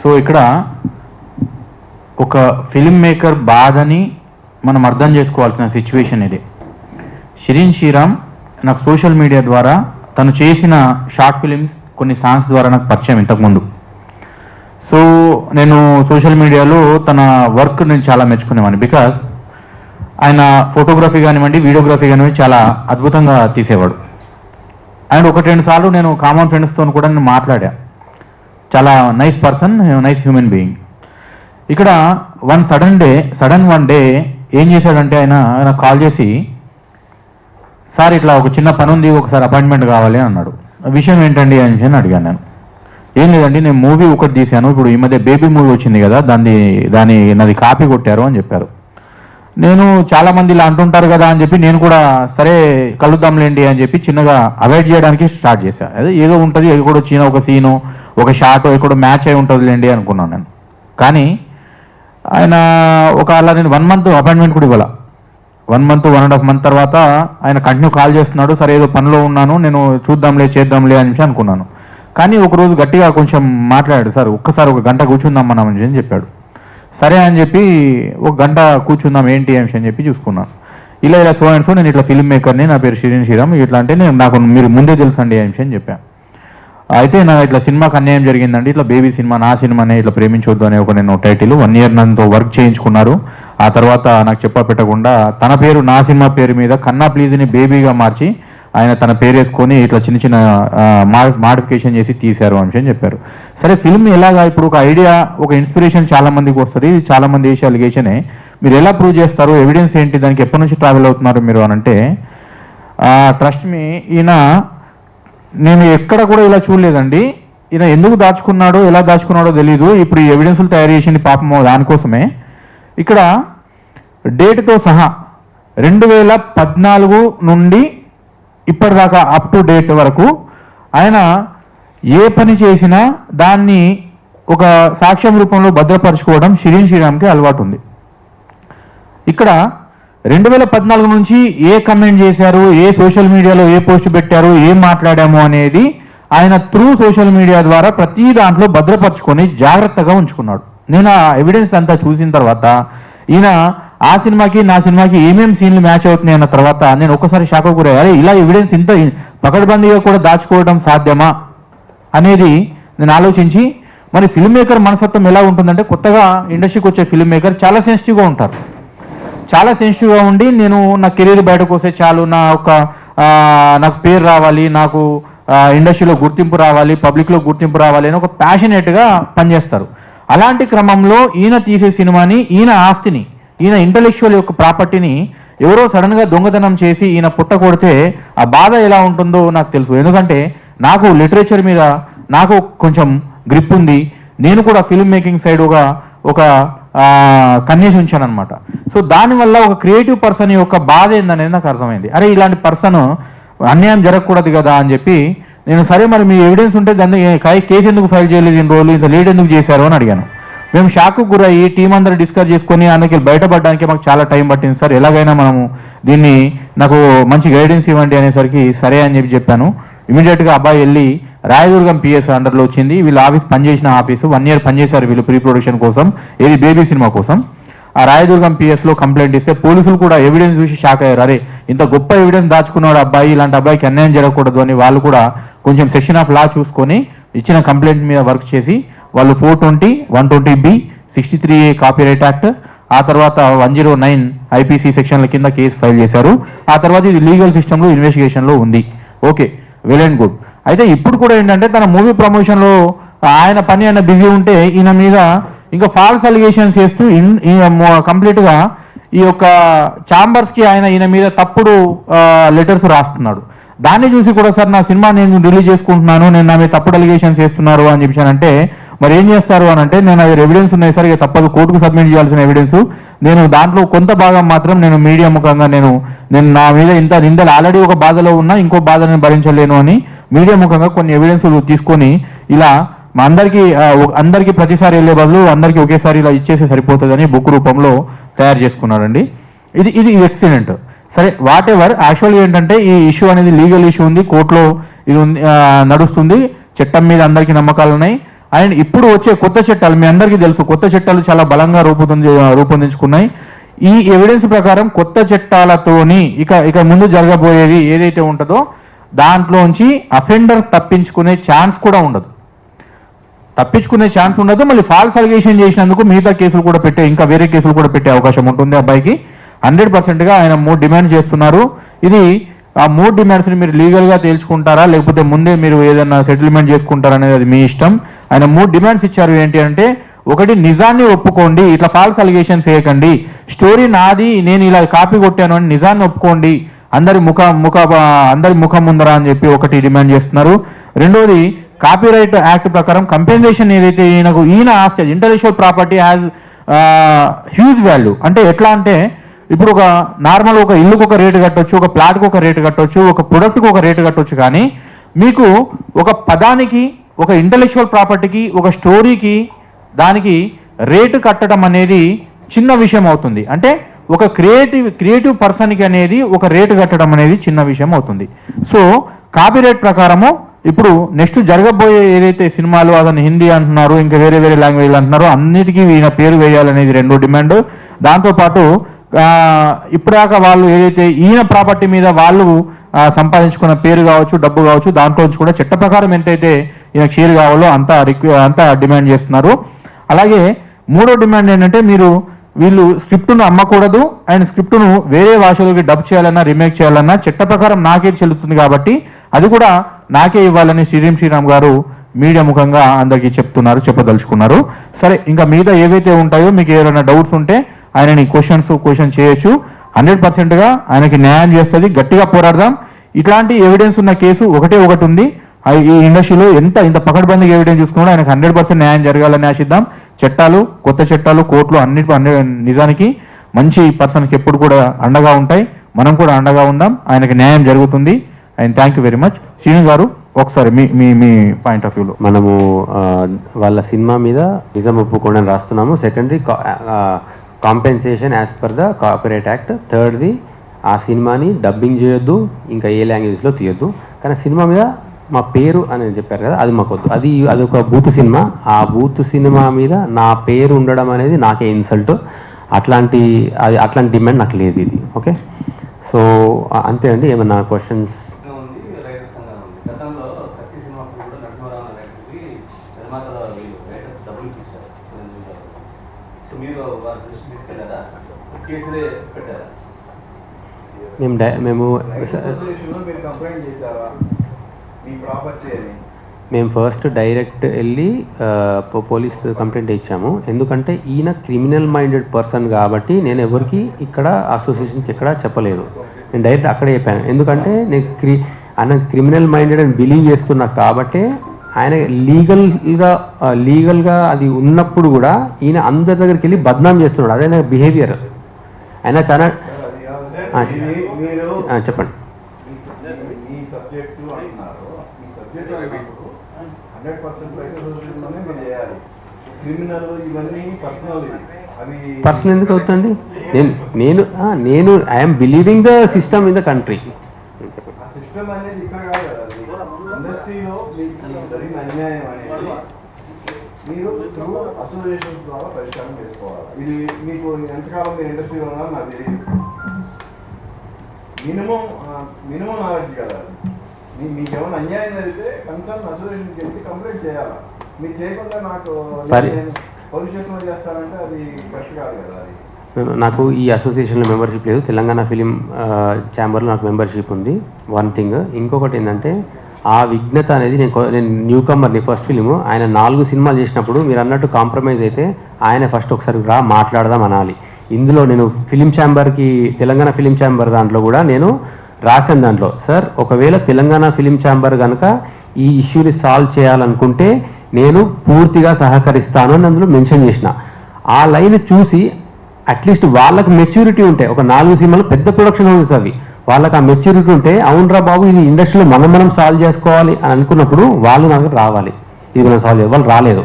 సో ఇక్కడ ఒక ఫిల్మ్ మేకర్ బాధని మనం అర్థం చేసుకోవాల్సిన సిచ్యువేషన్ ఇది. షిరీన్ శ్రీరామ్ నాకు సోషల్ మీడియా ద్వారా తను చేసిన షార్ట్ ఫిలిమ్స్, కొన్ని సాంగ్స్ ద్వారా నాకు పరిచయం ఇంతకుముందు. సో నేను సోషల్ మీడియాలో తన వర్క్ నేను చాలా మెచ్చుకునేవాడిని. బికాస్ ఆయన ఫోటోగ్రఫీ కానివ్వండి, వీడియోగ్రఫీ కానివ్వండి చాలా అద్భుతంగా తీసేవాడు. అండ్ ఒకటి రెండు సార్లు నేను కామన్ ఫ్రెండ్స్తో కూడా నేను మాట్లాడా. చాలా nice person, nice human being. ఇక్కడ వన్ డే ఏం చేశాడంటే ఆయన నాకు కాల్ చేసి, సార్ ఇట్లా ఒక చిన్న పని ఉంది, ఒకసారి అపాయింట్మెంట్ కావాలి అన్నాడు. విషయం ఏంటండి అని అడిగాను నేను. ఏం లేదండి, నేను మూవీ ఒకటి తీశాను, ఇప్పుడు ఈ మధ్య బేబీ మూవీ వచ్చింది కదా, నాది కాపీ కొట్టారు అని చెప్పారు. నేను చాలామంది ఇలా అంటుంటారు కదా అని చెప్పి నేను కూడా సరే కలుద్దాంలేండి అని చెప్పి చిన్నగా అవాయిడ్ చేయడానికి స్టార్ట్ చేశాను. అదే ఏదో ఉంటుంది, ఎక్కడో చిన్న ఒక సీను, ఒక షార్ట్ ఎక్కడో మ్యాచ్ అయి ఉంటుందిలేండి అనుకున్నాను నేను. కానీ ఆయన అలా నేను 1 month అపాయింట్మెంట్ కూడా ఇవ్వాల. 1.5 months తర్వాత ఆయన కంటిన్యూ కాల్ చేస్తున్నాడు. సరే ఏదో పనిలో ఉన్నాను, నేను చేద్దాంలే అని అనుకున్నాను. కానీ ఒకరోజు గట్టిగా కొంచెం మాట్లాడాడు, సార్ ఒక్కసారి 1 గంట కూర్చుందాం మనం అని చెప్పాడు. సరే అని చెప్పి 1 గంట కూర్చుందాం ఏంటి అని చెప్పి చూసుకున్నాను. ఇలా సో అండ్ సో నేను ఇట్లా ఫిల్మ్ మేకర్ని, నా పేరు షిరీన్ శ్రీరామ్, ఇట్లా అంటే నాకు మీరు ముందే తెలుసండి అని చెప్పాను. అయితే నా ఇట్లా సినిమాకి అన్యాయం జరిగిందండి, ఇట్లా బేబీ సినిమా, నా సినిమానే ఇట్లా ప్రేమించొద్దు అనే నేను టైటిల్ 1 year నన్నుతో వర్క్ చేయించుకున్నారు. ఆ తర్వాత నాకు పెట్టకుండా తన పేరు, నా సినిమా పేరు మీద కన్నా ప్లీజ్ని బేబీగా మార్చి ఆయన తన పేరు వేసుకొని ఇట్లా చిన్న మాడిఫికేషన్ చేసి తీశారు అని చెప్పారు. సరే ఫిల్మ్ ఎలాగా, ఇప్పుడు ఒక ఐడియా, ఒక ఇన్స్పిరేషన్ చాలా మందికి వస్తుంది, చాలా మంది వేసే అలిగేషనే. మీరు ఎలా ప్రూవ్ చేస్తారు, ఎవిడెన్స్ ఏంటి, దానికి ఎప్పటి నుంచి ట్రావెల్ అవుతున్నారు మీరు అని అంటే, ట్రస్ట్ మీ, నేను ఎక్కడ కూడా ఇలా చూడలేదండి. ఈయన ఎందుకు దాచుకున్నాడో, ఎలా దాచుకున్నాడో తెలీదు. ఇప్పుడు ఈ ఎవిడెన్స్లు తయారు చేసింది పాపం దానికోసమే. ఇక్కడ డేట్తో సహా 2014 నుండి ఇప్పటిదాకా అప్ టు డేట్ వరకు ఆయన ఏ పని చేసినా దాన్ని ఒక సాక్ష్యం రూపంలో భద్రపరచుకోవడం షిరీన్ శ్రీరామ్కి అలవాటు ఉంది. ఇక్కడ 2014 నుంచి ఏ కమెంట్ చేశారు, ఏ సోషల్ మీడియాలో ఏ పోస్ట్ పెట్టారు, ఏం మాట్లాడాము అనేది ఆయన త్రూ సోషల్ మీడియా ద్వారా ప్రతి దాంట్లో భద్రపరచుకొని జాగ్రత్తగా ఉంచుకున్నాడు. నేను ఆ ఎవిడెన్స్ అంతా చూసిన తర్వాత ఈయన ఆ సినిమాకి నా సినిమాకి ఏమేమి సీన్లు మ్యాచ్ అవుతున్నాయి అన్న తర్వాత నేను ఒక్కసారి షాక్ గురయ్యా. అరే ఇలా ఎవిడెన్స్ ఇంత పకడ్బందీగా కూడా దాచుకోవడం సాధ్యమా అనేది నేను ఆలోచించి, మరి ఫిల్మ్ మేకర్ మనస్తత్వం ఎలా ఉంటుందంటే, కొత్తగా ఇండస్ట్రీకి వచ్చే ఫిల్మ్ మేకర్ చాలా సెన్సిటివ్గా ఉంటారు. చాలా సెన్సిటివ్గా ఉండి, నేను నా కెరీర్ బయటకు వస్తే చాలు, నాకు పేరు రావాలి, నాకు ఇండస్ట్రీలో గుర్తింపు రావాలి, పబ్లిక్లో గుర్తింపు రావాలి అని ఒక ప్యాషనేట్గా పనిచేస్తారు. అలాంటి క్రమంలో ఈయన తీసే సినిమాని, ఈయన ఆస్తిని, ఈయన ఇంటలెక్చువల్ యొక్క ప్రాపర్టీని ఎవరో సడన్గా దొంగతనం చేసి ఈయన పుట్టకొడితే ఆ బాధ ఎలా ఉంటుందో నాకు తెలుసు. ఎందుకంటే నాకు లిటరేచర్ మీద నాకు కొంచెం గ్రిప్ ఉంది. నేను కూడా ఫిల్మ్ మేకింగ్ సైడ్ ఒక కన్నేసి ఉంచాను అనమాట. సో దానివల్ల ఒక క్రియేటివ్ పర్సన్ యొక్క బాధ ఏందనేది నాకు అర్థమైంది. అరే ఇలాంటి పర్సన్ అన్యాయం జరగకూడదు కదా అని చెప్పి నేను, సరే మరి మీ ఎవిడెన్స్ ఉంటే దాన్ని కేసు ఎందుకు ఫైల్ చేయలేదు, ఇన్ని రోజులు ఇంత లేట్ ఎందుకు చేశారు అని అడిగాను. మేము షాక్కు గురయ్యి టీం అందరూ డిస్కస్ చేసుకొని ఆయనకి బయటపడడానికి మాకు చాలా టైం పట్టింది సార్, ఎలాగైనా మనము దీన్ని నాకు మంచి గైడెన్స్ ఇవ్వండి అనేసరికి సరే అని చెప్పాను. ఇమీడియట్గా అబ్బాయి వెళ్ళి రాయదుర్గం పిఎస్ అండర్లో వచ్చింది. వీళ్ళు ఆఫీస్ పనిచేసిన ఆఫీసు 1 year పనిచేశారు వీళ్ళు ప్రీ ప్రొడక్షన్ కోసం, ఏది బేబీ సినిమా కోసం. ఆ రాయదుర్గం పిఎస్లో కంప్లైంట్ ఇస్తే పోలీసులు కూడా ఎవిడెన్స్ చూసి షాక్ అయ్యారు. అరే ఇంత గొప్ప ఎవిడెన్స్ దాచుకున్నాడు అబ్బాయి, ఇలాంటి అబ్బాయికి అన్యాయం జరగకూడదు అని వాళ్ళు కూడా కొంచెం సెక్షన్ ఆఫ్ లా చూసుకొని ఇచ్చిన కంప్లైంట్ మీద వర్క్ చేసి వాళ్ళు 420, 120B, 63A కాపీరైట్ యాక్ట్, ఆ తర్వాత 109 IPC సెక్షన్ల కింద కేసు ఫైల్ చేశారు. ఆ తర్వాత ఇది లీగల్ సిస్టంలో ఇన్వెస్టిగేషన్లో ఉంది. Okay, well and good. అయితే ఇప్పుడు కూడా ఏంటంటే తన మూవీ ప్రమోషన్లో ఆయన పని ఆయన బిజీ ఉంటే ఈయన మీద ఇంకా ఫాల్స్ అలిగేషన్స్ చేస్తూ కంప్లీట్గా ఈ యొక్క ఛాంబర్స్కి ఈయన మీద తప్పుడు లెటర్స్ రాస్తున్నాడు. దాన్ని చూసి కూడా సార్ నా సినిమా నేను రిలీజ్ చేసుకుంటున్నాను, నేను నా మీద తప్పుడు అలిగేషన్స్ చేస్తున్నారు అని చెప్పి అంటే మరి ఏం చేస్తారు అని అంటే, నేను అది ఎవిడెన్స్ ఉన్నాయి సార్, ఇక తప్పదు కోర్టుకు సబ్మిట్ చేయాల్సిన ఎవిడెన్స్, నేను దాంట్లో కొంత భాగం మాత్రం నేను మీడియా ముఖంగా నేను నా మీద ఇంత నిందలు ఆల్రెడీ ఒక బాధలో ఉన్నా ఇంకో బాధ నేను భరించలేను అని మీడియా ముఖంగా కొన్ని ఎవిడెన్స్ తీసుకొని ఇలా మా అందరికీ ప్రతిసారి వెళ్ళే బదులు అందరికీ ఒకేసారి ఇలా ఇచ్చేసి సరిపోతుందని బుక్ రూపంలో తయారు చేసుకున్నారండి. ఇది ఎక్సిడెంట్. సరే, వాట్ ఎవర్. యాక్చువల్గా ఏంటంటే ఈ ఇష్యూ అనేది లీగల్ ఇష్యూ ఉంది, కోర్టులో ఇది నడుస్తుంది, చట్టం మీద అందరికీ నమ్మకాలు ఉన్నాయి. అండ్ ఇప్పుడు వచ్చే కొత్త చట్టాలు మీ అందరికీ తెలుసు, కొత్త చట్టాలు చాలా బలంగా రూపొందించుకున్నాయి. ఈ ఎవిడెన్స్ ప్రకారం కొత్త చట్టాలతోని ఇక ముందు జరగబోయేది ఏదైతే ఉంటుందో దాంట్లోంచి అఫెండర్ తప్పించుకునే ఛాన్స్ కూడా ఉండదు. మళ్ళీ ఫాల్స్ అలిగేషన్ చేసినందుకు మిగతా కేసులు కూడా ఇంకా వేరే కేసులు కూడా పెట్టే అవకాశం ఉంటుంది అబ్బాయికి. 100%గా ఆయన 3 డిమాండ్స్ చేస్తున్నారు. ఇది ఆ 3 డిమాండ్స్ని మీరు లీగల్గా తేల్చుకుంటారా లేకపోతే ముందే మీరు ఏదైనా సెటిల్మెంట్ చేసుకుంటారా అనేది అది మీ ఇష్టం. ఆయన 3 డిమాండ్స్ ఇచ్చారు. ఏంటి అంటే, ఒకటి, నిజాన్ని ఒప్పుకోండి, ఇట్లా ఫాల్స్ అలిగేషన్స్ చేయకండి, స్టోరీ నాది, నేను ఇలా కాపీ కొట్టాను అని నిజాన్ని ఒప్పుకోండి, అందరి ముఖం ముందర అని చెప్పి ఒకటి డిమాండ్ చేస్తున్నారు. రెండోది, కాపీరైట్ యాక్ట్ ప్రకారం కంపెన్సేషన్ ఏదైతే ఈయన ఆస్తి intellectual property has huge value. అంటే ఎట్లా అంటే, ఇప్పుడు ఒక నార్మల్ ఒక ఇల్లుకు ఒక రేటు కట్టొచ్చు, ఒక ప్లాట్కి ఒక రేటు కట్టొచ్చు, ఒక ప్రొడక్ట్కి ఒక రేటు కట్టొచ్చు, కానీ మీకు ఒక పదానికి, ఒక ఇంటలెక్చువల్ ప్రాపర్టీకి, ఒక స్టోరీకి దానికి రేటు కట్టడం అనేది చిన్న విషయం అవుతుంది. అంటే ఒక క్రియేటివ్ పర్సన్కి అనేది ఒక రేటు కట్టడం అనేది చిన్న విషయం అవుతుంది. సో కాపీరైట్ ప్రకారము ఇప్పుడు నెక్స్ట్ జరగబోయే ఏదైతే సినిమాలు అతను హిందీ అంటున్నారు, ఇంకా వేరే లాంగ్వేజ్లు అంటున్నారు, అన్నిటికీ ఈయన పేరు వేయాలనేది రెండో డిమాండ్. దాంతోపాటు ఇప్పటిదాకా వాళ్ళు ఏదైతే ఈయన ప్రాపర్టీ మీద వాళ్ళు సంపాదించుకున్న పేరు కావచ్చు, డబ్బు కావచ్చు, దాంట్లోంచి కూడా చట్ట ప్రకారం ఎంతైతే ఈయన షేర్ కావాలో అంతా డిమాండ్ చేస్తున్నారు. అలాగే మూడో డిమాండ్ ఏంటంటే, వీళ్ళు స్క్రిప్ట్ను అమ్మకూడదు అండ్ స్క్రిప్ట్ను వేరే భాషలోకి డబ్ చేయాలన్నా రీమేక్ చేయాలన్నా చట్ట ప్రకారం నాకే చెల్లుతుంది కాబట్టి అది కూడా నాకే ఇవ్వాలని శ్రీరామ్ గారు మీడియా ముఖంగా అందరికీ చెప్పదలుచుకున్నారు. సరే, ఇంకా మిగతా ఏవైతే ఉంటాయో మీకు ఏదైనా డౌట్స్ ఉంటే ఆయనని క్వశ్చన్ చేయొచ్చు. 100%గా ఆయనకి న్యాయం చేస్తుంది, గట్టిగా పోరాడదాం. ఇట్లాంటి ఎవిడెన్స్ ఉన్న కేసు ఒకటి ఉంది. ఈ ఇండస్ట్రీలో ఇంత పకడ్బందీగా ఎవిడెన్స్ చూసుకున్నాడు, ఆయనకు 100% న్యాయం జరగాలని ఆశిద్దాం. కొత్త చట్టాలు, కోర్టులు అన్నిటి నిజానికి మంచి పర్సన్కి ఎప్పుడు కూడా అండగా ఉంటాయి. మనం కూడా అండగా ఉందాం, ఆయనకి న్యాయం జరుగుతుంది. And thank you very much. Srinu గారు, ఒకసారి మీ పాయింట్ ఆఫ్ వ్యూలో.
మనము వాళ్ళ సినిమా మీద నిజం ఒప్పుకోండి అని రాస్తున్నాము. సెకండ్ది, compensation as per the copyright act. థర్డ్ది, ఆ సినిమాని డబ్బింగ్ చేయొద్దు, ఇంకా ఏ లాంగ్వేజ్లో తీయొద్దు. కానీ సినిమా మీద మా పేరు అని చెప్పారు కదా, అది మాకొద్దు. అది ఒక బూత్ సినిమా. ఆ బూత్ సినిమా మీద నా పేరు ఉండడం అనేది నాకే ఇన్సల్ట్. అట్లాంటి డిమాండ్ నాకు లేదు ఇది. ఓకే, సో అంతే అండి. ఏమన్నా క్వశ్చన్స్? మేము ఫస్ట్ డైరెక్ట్ వెళ్ళి పోలీస్ కంప్లైంట్ ఇచ్చాము. ఎందుకంటే ఈయన క్రిమినల్ మైండెడ్ పర్సన్ కాబట్టి నేను ఎవరికి ఇక్కడ అసోసియేషన్కి ఎక్కడ చెప్పలేదు. నేను డైరెక్ట్ అక్కడే చెప్పాను. ఎందుకంటే ఆయన క్రిమినల్ మైండెడ్ అని బిలీవ్ చేస్తున్నా కాబట్టి ఆయన లీగల్గా అది ఉన్నప్పుడు కూడా ఈయన అందరి దగ్గరికి వెళ్ళి బద్నాం చేస్తున్నాడు. అదే బిహేవియర్. ఆయన చాలా చెప్పండి. పర్సనల్ ఎందుకు అవుతుంది? నేను I'm believing the system in the country.
మీరు అసోసియేషన్ ద్వారా పరిష్కారం చేసుకోవాలి. ఇది మీకు ఎంతకాలం మీరు ఇండస్ట్రీలో ఉన్నారో నాకు తెలియదు. మినిమం నాలెడ్జ్ కదా. మీకు ఏమైనా అన్యాయం జరిగితే కన్సర్న్ అసోసియేషన్కి వెళ్ళి కంప్లైంట్ చేయాలా. మీరు చేయకుండా నాకు భవిష్యత్తులో చేస్తారంటే అది కరెక్ట్ కాదు కదా. అది
నాకు ఈ అసోసియేషన్లో మెంబర్షిప్ లేదు. తెలంగాణ ఫిలిం ఛాంబర్లో నాకు మెంబర్షిప్ ఉంది. One thing. ఇంకొకటి ఏంటంటే ఆ విఘ్నత అనేది నేను న్యూ కమర్ని ఫస్ట్ ఫిలిము ఆయన 4 సినిమాలు చేసినప్పుడు మీరు అన్నట్టు కాంప్రమైజ్ అయితే ఆయన ఫస్ట్ ఒకసారి మాట్లాడదాం అనాలి. ఇందులో నేను ఫిలిం ఛాంబర్కి తెలంగాణ ఫిలిం ఛాంబర్ దాంట్లో కూడా నేను రాశాను దాంట్లో, సార్ ఒకవేళ తెలంగాణ ఫిలిం ఛాంబర్ కనుక ఈ ఇష్యూని సాల్వ్ చేయాలనుకుంటే నేను పూర్తిగా సహకరిస్తాను అని అందులో మెన్షన్ చేసిన. ఆ లైన్ చూసి అట్లీస్ట్ వాళ్ళకు మెచ్యూరిటీ ఉంటే, ఒక 4 సినిమాలు పెద్ద ప్రొడక్షన్ హౌసెస్ అవి, వాళ్ళకి ఆ మెచ్యూరిటీ ఉంటే అవునరా బాబు ఇది ఇండస్ట్రీలో మనం సాల్వ్ చేసుకోవాలి అని అనుకున్నప్పుడు వాళ్ళు నాకు రావాలి. ఇది మనం సాల్వ్ చేయాలి. వాళ్ళు రాలేదు.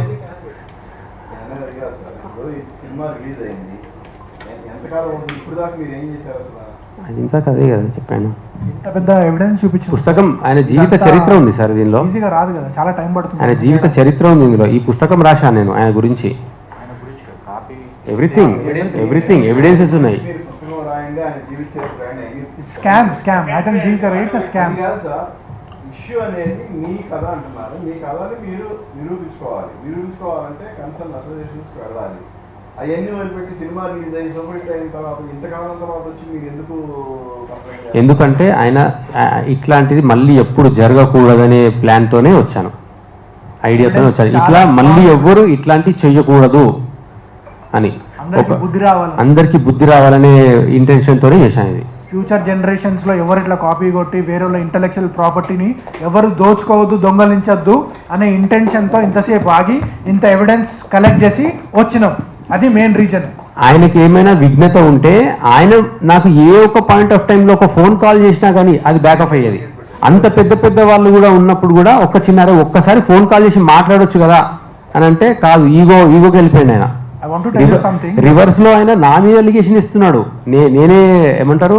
అది ఇంకా అదే కదా చెప్పాను.
ఇంత పెద్ద ఎవిడెన్స్ చూపించు
పుస్తకం ఆయన జీవిత చరిత్ర ఉంది సార్ దీనిలో.
ఈజీగా రాదు కదా, చాలా టైం పడుతుంది.
ఆయన జీవిత చరిత్ర ఉంది ఇందులో. ఈ పుస్తకం రాశాను నేను ఆయన గురించి. ఎవ్రీథింగ్ ఎవిడెన్సెస్ ఉన్నాయి.
స్కామ్ అతని జీవిత రేట్స్ స్కామ్.
ఇష్యూ అనేది మీ కథ అంటున్నారు. మీ కథని మీరు నిరూపించుకోవాలంటే కన్సర్న్ అసోసియేషన్స్కి వెళ్ళాలి. అవన్నీ వదిలిపెట్టి సినిమా రిలీజ్ అయ్యి సూపర్ అయిన తర్వాత ఇంతకాలం తర్వాత వచ్చి మీరు
ఎందుకంటే ఆయన ఇట్లాంటిది మళ్ళీ ఎప్పుడు జరగకూడదనే ప్లాన్తోనే వచ్చాను, ఐడియాతోనే వచ్చాను. ఇట్లా మళ్ళీ ఎవ్వరు ఇట్లాంటివి చెయ్యకూడదు అని అందరికీ బుద్ధి రావాలనే ఇంటెన్షన్తోనే చేశాను ఇది.
ఫ్యూచర్ జనరేషన్స్ లో ఎవరు ఇట్లా కాపీ కొట్టి వేరే ఇంటలెక్చువల్ ప్రాపర్టీని ఎవరు దోచుకోవద్దు, దొంగలించద్దు అనే ఇంటెన్షన్తో ఇంతసేపు ఆగి ఇంత ఎవిడెన్స్ కలెక్ట్ చేసి వచ్చినాం. అది మెయిన్ రీజన్.
ఆయనకి ఏమైనా విఘ్నత ఉంటే ఆయన నాకు ఏ ఒక పాయింట్ ఆఫ్ టైంలో ఒక ఫోన్ కాల్ చేసినా కానీ అది బ్యాకప్ అయ్యేది. అంత పెద్ద వాళ్ళు కూడా ఉన్నప్పుడు కూడా ఒక్కసారి ఫోన్ కాల్ చేసి మాట్లాడొచ్చు కదా అని అంటే కాదు, ఈగోకి వెళ్ళిపోయింది ఆయన. రివర్స్ లో ఆయన నా మీద అలిగేషన్ ఇస్తున్నాడు. నేనే ఏమంటారు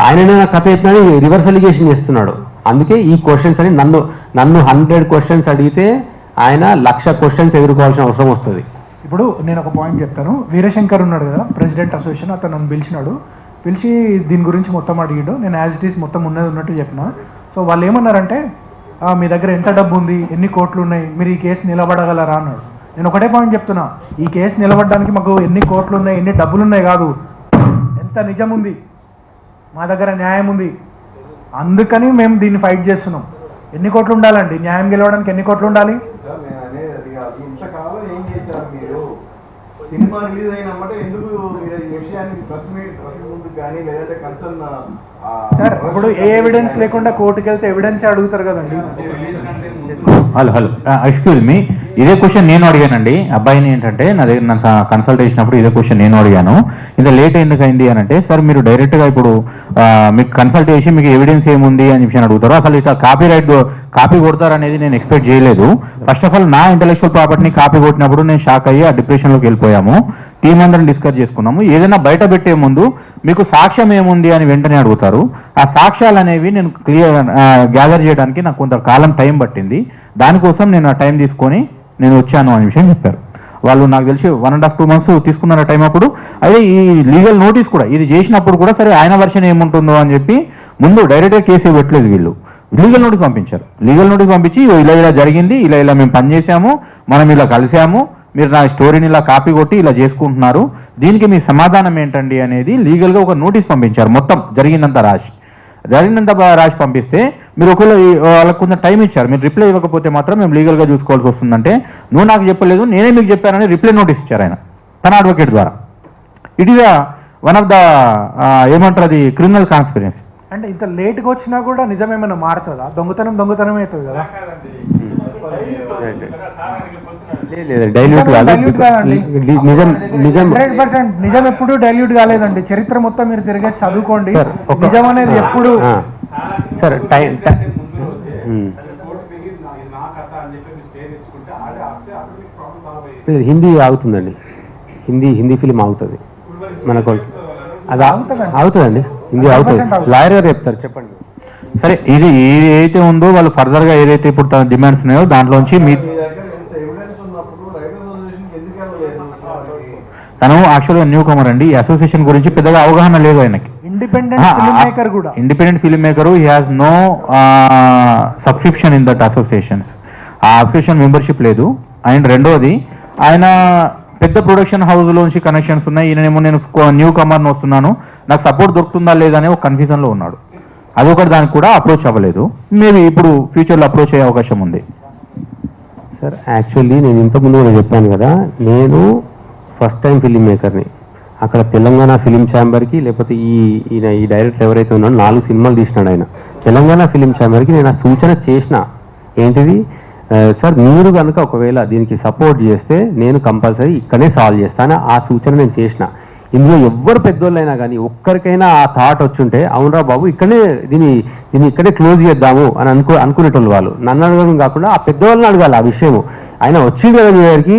ఆయన కథ ఎత్తునని రివర్స్ అలిగేషన్ చేస్తున్నాడు. అందుకే ఈ క్వశ్చన్స్ అని నన్ను 100 క్వశ్చన్స్ అడిగితే ఆయన 1,00,000 క్వశ్చన్స్ ఎదుర్కోవాల్సిన అవసరం వస్తుంది.
ఇప్పుడు నేను ఒక పాయింట్ చెప్తాను. వీరశంకర్ ఉన్నాడు కదా ప్రెసిడెంట్ అసోసియేషన్, అతను నన్ను పిలిచి దీని గురించి మొత్తం అడిగాడు. నేను యాజ్ ఇట్ ఈస్ మొత్తం ఉన్నట్టు చెప్పిన. సో వాళ్ళు ఏమన్నారంటే మీ దగ్గర ఎంత డబ్బు ఉంది, ఎన్ని కోట్లు ఉన్నాయి, మీరు ఈ కేసు నిలబడగలరా అన్నాడు. నేను ఒకటే పాయింట్ చెప్తున్నా, ఈ కేసు నిలబడడానికి మాకు ఎన్ని కోట్లు ఉన్నాయి, ఎన్ని డబ్బులు ఉన్నాయి కాదు, ఎంత నిజం ఉంది, మా దగ్గర న్యాయం ఉంది, అందుకని మేము దీన్ని ఫైట్ చేస్తున్నాం. ఎన్ని కోట్లు ఉండాలండి న్యాయం గెలవడానికి? ఎన్ని కోట్లు ఉండాలి?
సినిమా రిలీజ్ అయినమాట ఎందుకు మీరు ఈ విషయాన్ని ప్రెస్ ముందు కానీ లేదంటే కన్సర్న్
సార్ ఇప్పుడు ఏ ఎవిడెన్స్ లేకుండా కోర్టుకి వెళ్తే ఎవిడెన్స్ అడుగుతారు కదండి.
హలో ఎక్స్క్యూజ్ మీ, ఇదే క్వశ్చన్ నేను అడిగానండి అబ్బాయిని. ఏంటంటే నా దగ్గర నన్ను కన్సల్ట్ చేసినప్పుడు ఇదే క్వశ్చన్ నేను అడిగాను. ఇంత లేట్ ఎందుకు అయింది అని అంటే, సార్ మీరు డైరెక్ట్గా ఇప్పుడు మీకు కన్సల్ట్ చేసి మీకు ఎవిడెన్స్ ఏముంది అని చెప్పి అడుగుతారు. అసలు ఇట్లా కాపీ కొడతారనేది నేను ఎక్స్పెక్ట్ చేయలేదు. ఫస్ట్ ఆఫ్ ఆల్ నా ఇంటెలెక్చువల్ ప్రాపర్టీని కాపీ కొట్టినప్పుడు నేను షాక్ అయ్యి ఆ డిప్రెషన్లోకి వెళ్ళిపోయాము. టీం అందరం డిస్కస్ చేసుకున్నాము. ఏదైనా బయట పెట్టే ముందు మీకు సాక్ష్యం ఏముంది అని వెంటనే అడుగుతారు. ఆ సాక్ష్యాలు అనేవి నేను గ్యాదర్ చేయడానికి నాకు కొంత కాలం టైం పట్టింది. దానికోసం నేను ఆ టైం తీసుకొని నేను వచ్చాను అనే విషయం చెప్పారు వాళ్ళు. నాకు తెలిసి 1.5-2 months తీసుకున్నారు టైం. అప్పుడు అదే ఈ లీగల్ నోటీస్ కూడా ఇది చేసినప్పుడు కూడా సరే ఆయన వర్షన్ ఏముంటుందో అని చెప్పి ముందు డైరెక్ట్గా కేసు పెట్టలేదు, వీళ్ళు లీగల్ నోటీస్ పంపించారు. లీగల్ నోటీస్ పంపించి ఇలా జరిగింది, ఇలా మేము పనిచేసాము, మనం ఇలా కలిసాము, మీరు నా స్టోరీని ఇలా కాపీ కొట్టి ఇలా చేసుకుంటున్నారు, దీనికి మీ సమాధానం ఏంటండి అనేది లీగల్గా ఒక నోటీస్ పంపించారు. మొత్తం జరిగిందంతా రాసి పంపిస్తే మీరు ఒకవేళ వాళ్ళకు కొంచెం టైం ఇచ్చారు, మీరు రిప్లై ఇవ్వకపోతే మాత్రం మేము లీగల్గా చూసుకోవాల్సి వస్తుందంటే, నువ్వు నాకు చెప్పలేదు నేనే మీకు చెప్పానని రిప్లై నోటీస్ ఇచ్చారు ఆయన తన అడ్వకేట్ ద్వారా. It is one of the ఏమంటారు అది క్రిమినల్ కాన్స్పిరెన్సీ.
అంటే ఇంత లేట్గా వచ్చినా కూడా నిజం ఏమైనా మారుతుందా? దొంగతనం అవుతుంది కదా. నిజం ఎప్పుడు డైల్యూట్ కాలేదండి. చరిత్ర మొత్తం మీరు తిరిగేసి చదువుకోండి. నిజం అనేది ఎప్పుడు
సరే హిందీ ఆగుతుందండి. హిందీ ఫిలిం ఆగుతుంది మనకు. అది ఆగుతుందండి, హిందీ ఆగుతుంది. లాయర్ గారు చెప్తారు, చెప్పండి.
సరే ఇది ఏదైతే ఉందో వాళ్ళు ఫర్దర్గా ఏదైతే ఇప్పుడు తన డిమాండ్స్ ఉన్నాయో దాంట్లోంచి మీ తను యాక్చువల్గా న్యూ కమర్ అండి. ఈ అసోసియేషన్ గురించి పెద్దగా అవగాహన లేదు ఆయనకి.
ఇండిపెండెంట్ ఫిల్మ్ మేకర్ కూడా,
independent film maker, he has no subscription in that associations. ఆ అసోసియేషన్ మెంబర్షిప్ లేదు. అండ్ రెండోది, ఆయన పెద్ద ప్రొడక్షన్ హౌస్లోంచి కనెక్షన్స్ ఉన్నాయి, ఈయనేమో నేను న్యూ కమర్ని వస్తున్నాను, నాకు సపోర్ట్ దొరుకుతుందా లేదా అనే ఒక కన్ఫ్యూజన్లో ఉన్నాడు. అదొకటి, దానికి కూడా అప్రోచ్ అవ్వలేదు. మేబీ ఇప్పుడు ఫ్యూచర్లో అప్రోచ్ అయ్యే అవకాశం ఉంది.
సార్ యాక్చువల్లీ నేను ఇంతకుముందు కూడా చెప్పాను కదా, నేను ఫస్ట్ టైం ఫిలిం మేకర్ని. అక్కడ తెలంగాణ ఫిలిం ఛాంబర్కి, లేకపోతే ఈ డైరెక్టర్ ఎవరైతే ఉన్నాడో 4 సినిమాలు తీసినాడు ఆయన. తెలంగాణ ఫిలిం ఛాంబర్కి నేను ఆ సూచన చేసిన, ఏంటిది సార్ మీరు కనుక ఒకవేళ దీనికి సపోర్ట్ చేస్తే నేను కంపల్సరీ ఇక్కడే సాల్వ్ చేస్తాను, ఆ సూచన నేను చేసిన. ఇందులో ఎవ్వరు పెద్దోళ్ళైనా కానీ ఒక్కరికైనా ఆ థాట్ వచ్చుంటే, అవునరా బాబు ఇక్కడే దీన్ని ఇక్కడే క్లోజ్ చేద్దాము అని అనుకునేటోళ్ళు వాళ్ళు. నన్ను అడగడం కాకుండా ఆ పెద్దవాళ్ళని అడగాలి ఆ విషయము. ఆయన వచ్చింది కదా మీ దగ్గరికి,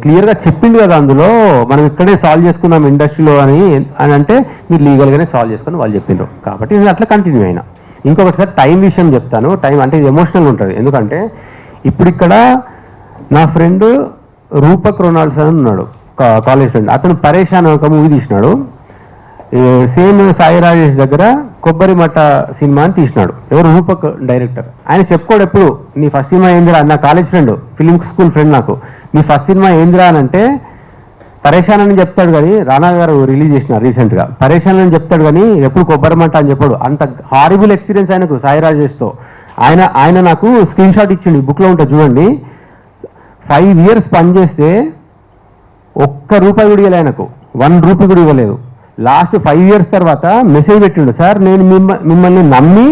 క్లియర్గా చెప్పిండు కదా అందులో, మనం ఇక్కడే సాల్వ్ చేసుకుందాం ఇండస్ట్రీలో అని అంటే మీరు లీగల్గానే సాల్వ్ చేసుకొని వాళ్ళు చెప్పిండ్రు. కాబట్టి నేను అట్లా కంటిన్యూ అయినా. ఇంకొకటి సార్ టైం విషయం చెప్తాను. టైం అంటే ఇది ఎమోషనల్ ఉంటుంది. ఎందుకంటే ఇప్పుడు ఇక్కడ నా ఫ్రెండ్ రూపక్ రొనాల్డ్స్ అని ఉన్నాడు, కాలేజ్ ఫ్రెండ్. అతను పరేషాన్ ఒక మూవీ తీసినాడు. సేమ్ సాయి రాజేష్ దగ్గర కొబ్బరి మట్ట సినిమా అని తీసినాడు. ఎవరు? రూపక్ డైరెక్టర్. ఆయన చెప్పుకోడు ఎప్పుడు, నీ ఫస్ట్ సినిమా ఏందిరా, నా college friend, film school friend నాకు, నీ ఫస్ట్ సినిమా ఏందిరా అని అంటే పరేషాన్ అని చెప్తాడు. కానీ రానా గారు రిలీజ్ చేసినారు రీసెంట్గా, పరేషాన్ అని చెప్తాడు కానీ ఎప్పుడు కొబ్బరి మట్ట అని చెప్పాడు. అంత హారిబుల్ ఎక్స్పీరియన్స్ ఆయనకు సాయి రాజేష్తో. ఆయన నాకు స్క్రీన్ షాట్ ఇచ్చిండు, ఈ బుక్లో ఉంటుంది చూడండి. 5 years పనిచేస్తే ₹1 కూడా ఇవ్వలేదు ఆయనకు, ₹1 కూడా ఇవ్వలేదు. లాస్ట్ 5 years తర్వాత మెసేజ్ పెట్టిండు, సార్ నేను మిమ్మల్ని నమ్మి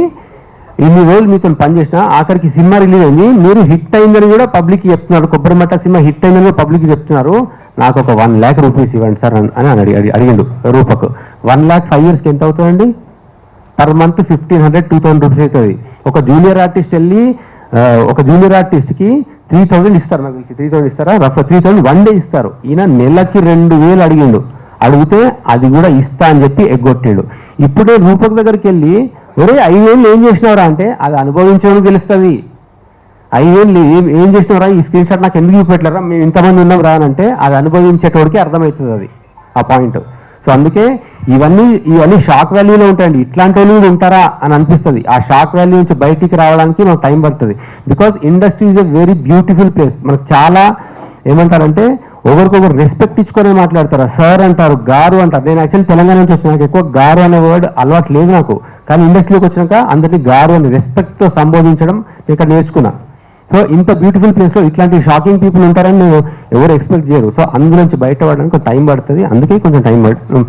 ఇన్ని రోజులు మీతో పనిచేసిన, ఆఖరికి సినిమా రిలీజ్ అయింది, మీరు హిట్ అయిందని కూడా పబ్లిక్కి చెప్తున్నారు, కొబ్బరి మట్ట సినిమా హిట్ అయిందని కూడా పబ్లిక్కి చెప్తున్నారు, నాకు ఒక ₹1 lakh ఇవ్వండి సార్ అని అడిగిండు రూపక్. 1 lakh 5 yearsకి ఎంత అవుతుందండి? పర్ మంత్ 1500, 2000 రూపీస్ అవుతుంది. ఒక జూనియర్ ఆర్టిస్ట్ వెళ్ళి ఒక జూనియర్ ఆర్టిస్ట్కి 3000 ఇస్తారు, నాకు 3000 ఇస్తారా, రఫ్ 3000 1 day ఇస్తారు. ఈయన నెలకి 2000 అడిగిండు. అడిగితే అది కూడా ఇస్తా అని చెప్పి ఎగ్గొట్టాడు. ఇప్పుడే రూపక్ దగ్గరికి వెళ్ళి, ఒరే 5,000 ఏం చేసినవరా అంటే, అది అనుభవించడం తెలుస్తుంది. 5,000 ఏం చేసినవరా, ఈ స్క్రీన్ షాట్ నాకు ఎందుకు చూపెట్టలేరా, మేము ఇంతమంది ఉన్నాం రా అని అంటే, అది అనుభవించేటోడికి అర్థమవుతుంది అది ఆ పాయింట్. సో అందుకే ఇవన్నీ షాక్ వాల్యూలో ఉంటాయండి. ఇట్లాంటి వాళ్ళు కూడా ఉంటారా అని అనిపిస్తుంది. ఆ షాక్ వాల్యూ నుంచి బయటికి రావడానికి మనకు టైం పడుతుంది. Because industry is a very beautiful place. మనకు చాలా ఏమంటారంటే ఒకరికొకరు రెస్పెక్ట్ ఇచ్చుకొని మాట్లాడతారు. సార్ అంటారు, గారు అంటారు. నేను యాక్చువల్లీ తెలంగాణ నుంచి వచ్చిన, నాకు ఎక్కువ గారు అనే వర్డ్ అలవాటు లేదు నాకు. కానీ ఇండస్ట్రీలోకి వచ్చినాక అందరినీ గారు అని రెస్పెక్ట్తో సంబోధించడం ఇక్కడ నేర్చుకున్నా. సో ఇంత బ్యూటిఫుల్ ప్లేస్లో ఇట్లాంటి షాకింగ్ పీపుల్ ఉంటారని నేను ఎవరు ఎక్స్పెక్ట్ చేయరు. సో అందులోంచి బయటపడడానికి టైం పడుతుంది, అందుకే కొంచెం టైం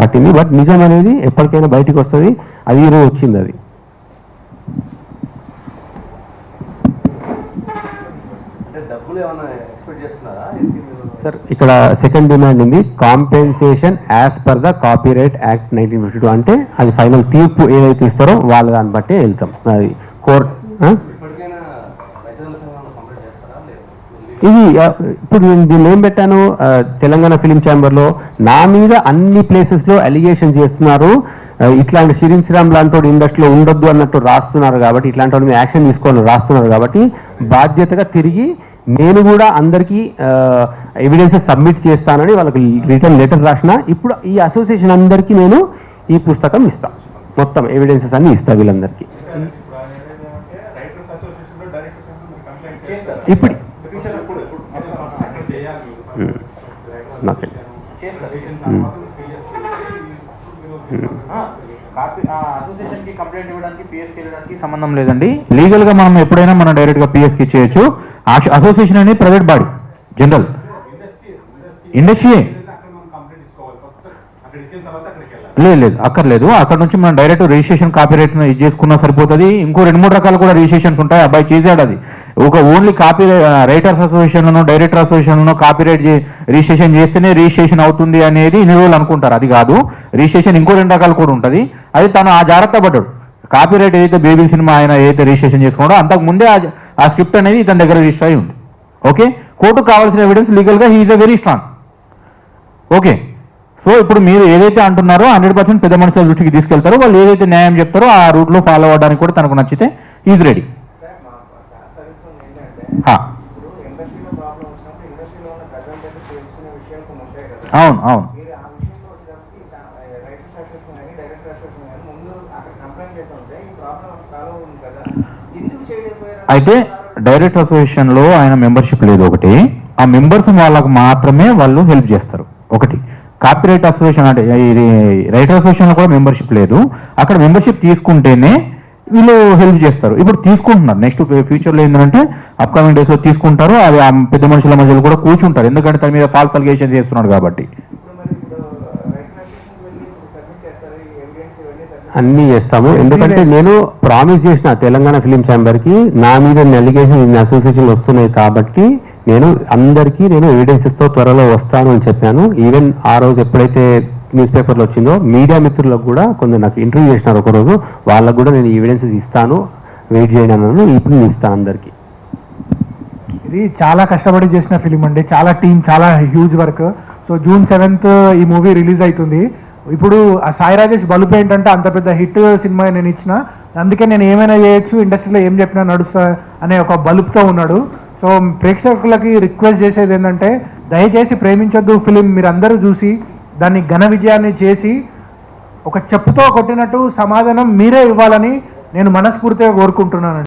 పట్టింది. బట్ నిజం అనేది ఎప్పటికైనా బయటికి వస్తుంది. అది ఈరోజు వచ్చింది. అది సార్ ఇక్కడ సెకండ్ డిమాండ్ ఉంది, compensation as per the copyright act 1952. అంటే అది ఫైనల్ తీర్పు ఏదైతే ఇస్తారో వాళ్ళ దాన్ని బట్టి వెళ్తాం. అది కోర్ట్. ఇది ఇప్పుడు దీన్ని ఏం పెట్టాను, తెలంగాణ ఫిలిం ఛాంబర్లో నా మీద అన్ని ప్లేసెస్లో అలిగేషన్స్ చేస్తున్నారు. ఇట్లాంటి షిరిన్ శ్రీరామ్ లాంటి ఇండస్ట్రీలో ఉండొద్దు అన్నట్టు రాస్తున్నారు. కాబట్టి ఇట్లాంటి వాళ్ళు మీద యాక్షన్ తీసుకోవాలని రాస్తున్నారు. కాబట్టి బాధ్యతగా తిరిగి నేను కూడా అందరికీ ఎవిడెన్సెస్ సబ్మిట్ చేస్తానని వాళ్ళకి రిటర్న్ లెటర్ రాసిన. ఇప్పుడు ఈ అసోసియేషన్ అందరికీ నేను ఈ పుస్తకం ఇస్తాను, మొత్తం ఎవిడెన్సెస్ అన్ని ఇస్తాను వీళ్ళందరికీ. ఇప్పుడు
అసోసియేషన్కి కంప్లైంట్ ఇవ్వడానికి పిఎస్కి వెళ్ళడానికి సంబంధం లేదండి. లీగల్గా మనం ఎప్పుడైనా మనం డైరెక్ట్గా పిఎస్కి ఇచ్చేయచ్చు. అసోసియేషన్ అనేది ప్రైవేట్ బాడీ, జనరల్ ఇండస్ట్రీ. లేదు అక్కర్లేదు. అక్కడ నుంచి మనం డైరెక్ట్ రిజిస్ట్రేషన్ కాపీరైట్ ఇది చేసుకున్నా సరిపోతుంది. ఇంకో 2-3 రకాలు కూడా రిజిస్ట్రేషన్స్ ఉంటాయి. అబ్బాయి చేశాడు అది. ఒక ఓన్లీ కాపీ రైటర్స్ అసోసియేషన్లోనో డైరెక్టర్ అసోసియేషన్లోనో కాపీరైట్ రిజిస్ట్రేషన్ చేస్తేనే రిజిస్ట్రేషన్ అవుతుంది అనేది ఇన్ని రోజులు అనుకుంటారు. అది కాదు. రిజిస్ట్రేషన్ ఇంకో 2 రకాలు కూడా ఉంటుంది. అది తను ఆ జాగ్రత్త పడ్డాడు. కాపీరైట్ ఏదైతే బేబీ సినిమా ఆయన ఏదైతే రిజిస్ట్రేషన్ చేసుకున్నాడో అంతకు ముందే ఆ స్క్రిప్ట్ అనేది ఇతని దగ్గర రిజిస్టర్ అయి ఉంది. ఓకే, కోర్టుకు కావాల్సిన ఎవిడెన్స్ లీగల్గా he is a very strong. Okay, so ఇప్పుడు మీరు ఏదైతే అంటున్నారో 100% పెద్ద మనుషుల దృష్టికి తీసుకెళ్తారో, వాళ్ళు ఏదైతే న్యాయం చెప్తారో ఆ రూట్లో ఫాలో అవ్వడానికి కూడా తనకు నచ్చితే ఈజ్ రెడీ. అవును అవును అయితే డైరెక్ట్ అసోసియేషన్లో ఆయన మెంబర్షిప్ లేదు ఒకటి, ఆ మెంబర్స్ వాళ్ళకు మాత్రమే వాళ్ళు హెల్ప్ చేస్తారు ఒకటి. కాపీరైట్ అసోసియేషన్ అంటే ఇది రైటర్ అసోసియేషన్లో కూడా మెంబర్షిప్ లేదు, అక్కడ మెంబర్షిప్ తీసుకుంటేనే వీళ్ళు హెల్ప్ చేస్తారు. ఇప్పుడు తీసుకుంటున్నారు, నెక్స్ట్ ఫ్యూచర్లో ఏంటంటే అప్కమింగ్ డేస్లో తీసుకుంటారు. అది ఆ పెద్ద మనుషుల మధ్యలో కూడా కూర్చుంటారు, ఎందుకంటే తన మీద ఫాల్స్ అలిగేషన్ చేస్తున్నాడు కాబట్టి.
అన్నీ చేస్తాము, ఎందుకంటే నేను ప్రామిస్ చేసిన తెలంగాణ ఫిలిం ఛాంబర్కి నా మీద అలిగేషన్ అసోసియేషన్ వస్తున్నాయి కాబట్టి నేను అందరికీ ఎవిడెన్సెస్తో త్వరలో వస్తాను అని చెప్పాను. ఈవెన్ ఆ రోజు ఎప్పుడైతే న్యూస్ పేపర్లో వచ్చిందో మీడియా మిత్రులకు కూడా కొందరు నాకు ఇంటర్వ్యూ చేసినారు ఒకరోజు, వాళ్ళకు కూడా నేను ఎవిడెన్సెస్ ఇస్తాను, వెయిట్ చేయను అన్నాను. ఇప్పుడు నేను ఇస్తాను అందరికీ.
ఇది చాలా కష్టపడి చేసిన ఫిలిం అండి, చాలా టీం, చాలా huge work. So June 7th ఈ మూవీ రిలీజ్ అవుతుంది. ఇప్పుడు ఆ సాయి రాజేష్ బలుపు ఏంటంటే అంత పెద్ద హిట్ సినిమా నేను ఇచ్చిన, అందుకే నేను ఏమైనా చేయొచ్చు, ఇండస్ట్రీలో ఏం చెప్పినా నడుస్తా అనే ఒక బలుపుతో ఉన్నాడు. సో ప్రేక్షకులకి రిక్వెస్ట్ చేసేది ఏంటంటే దయచేసి ప్రేమించొద్దు ఫిలిం మీరు అందరూ చూసి దాన్ని ఘన విజయాన్ని చేసి ఒక చెప్పుతో కొట్టినట్టు సమాధానం మీరే ఇవ్వాలని నేను మనస్ఫూర్తిగా కోరుకుంటున్నాను.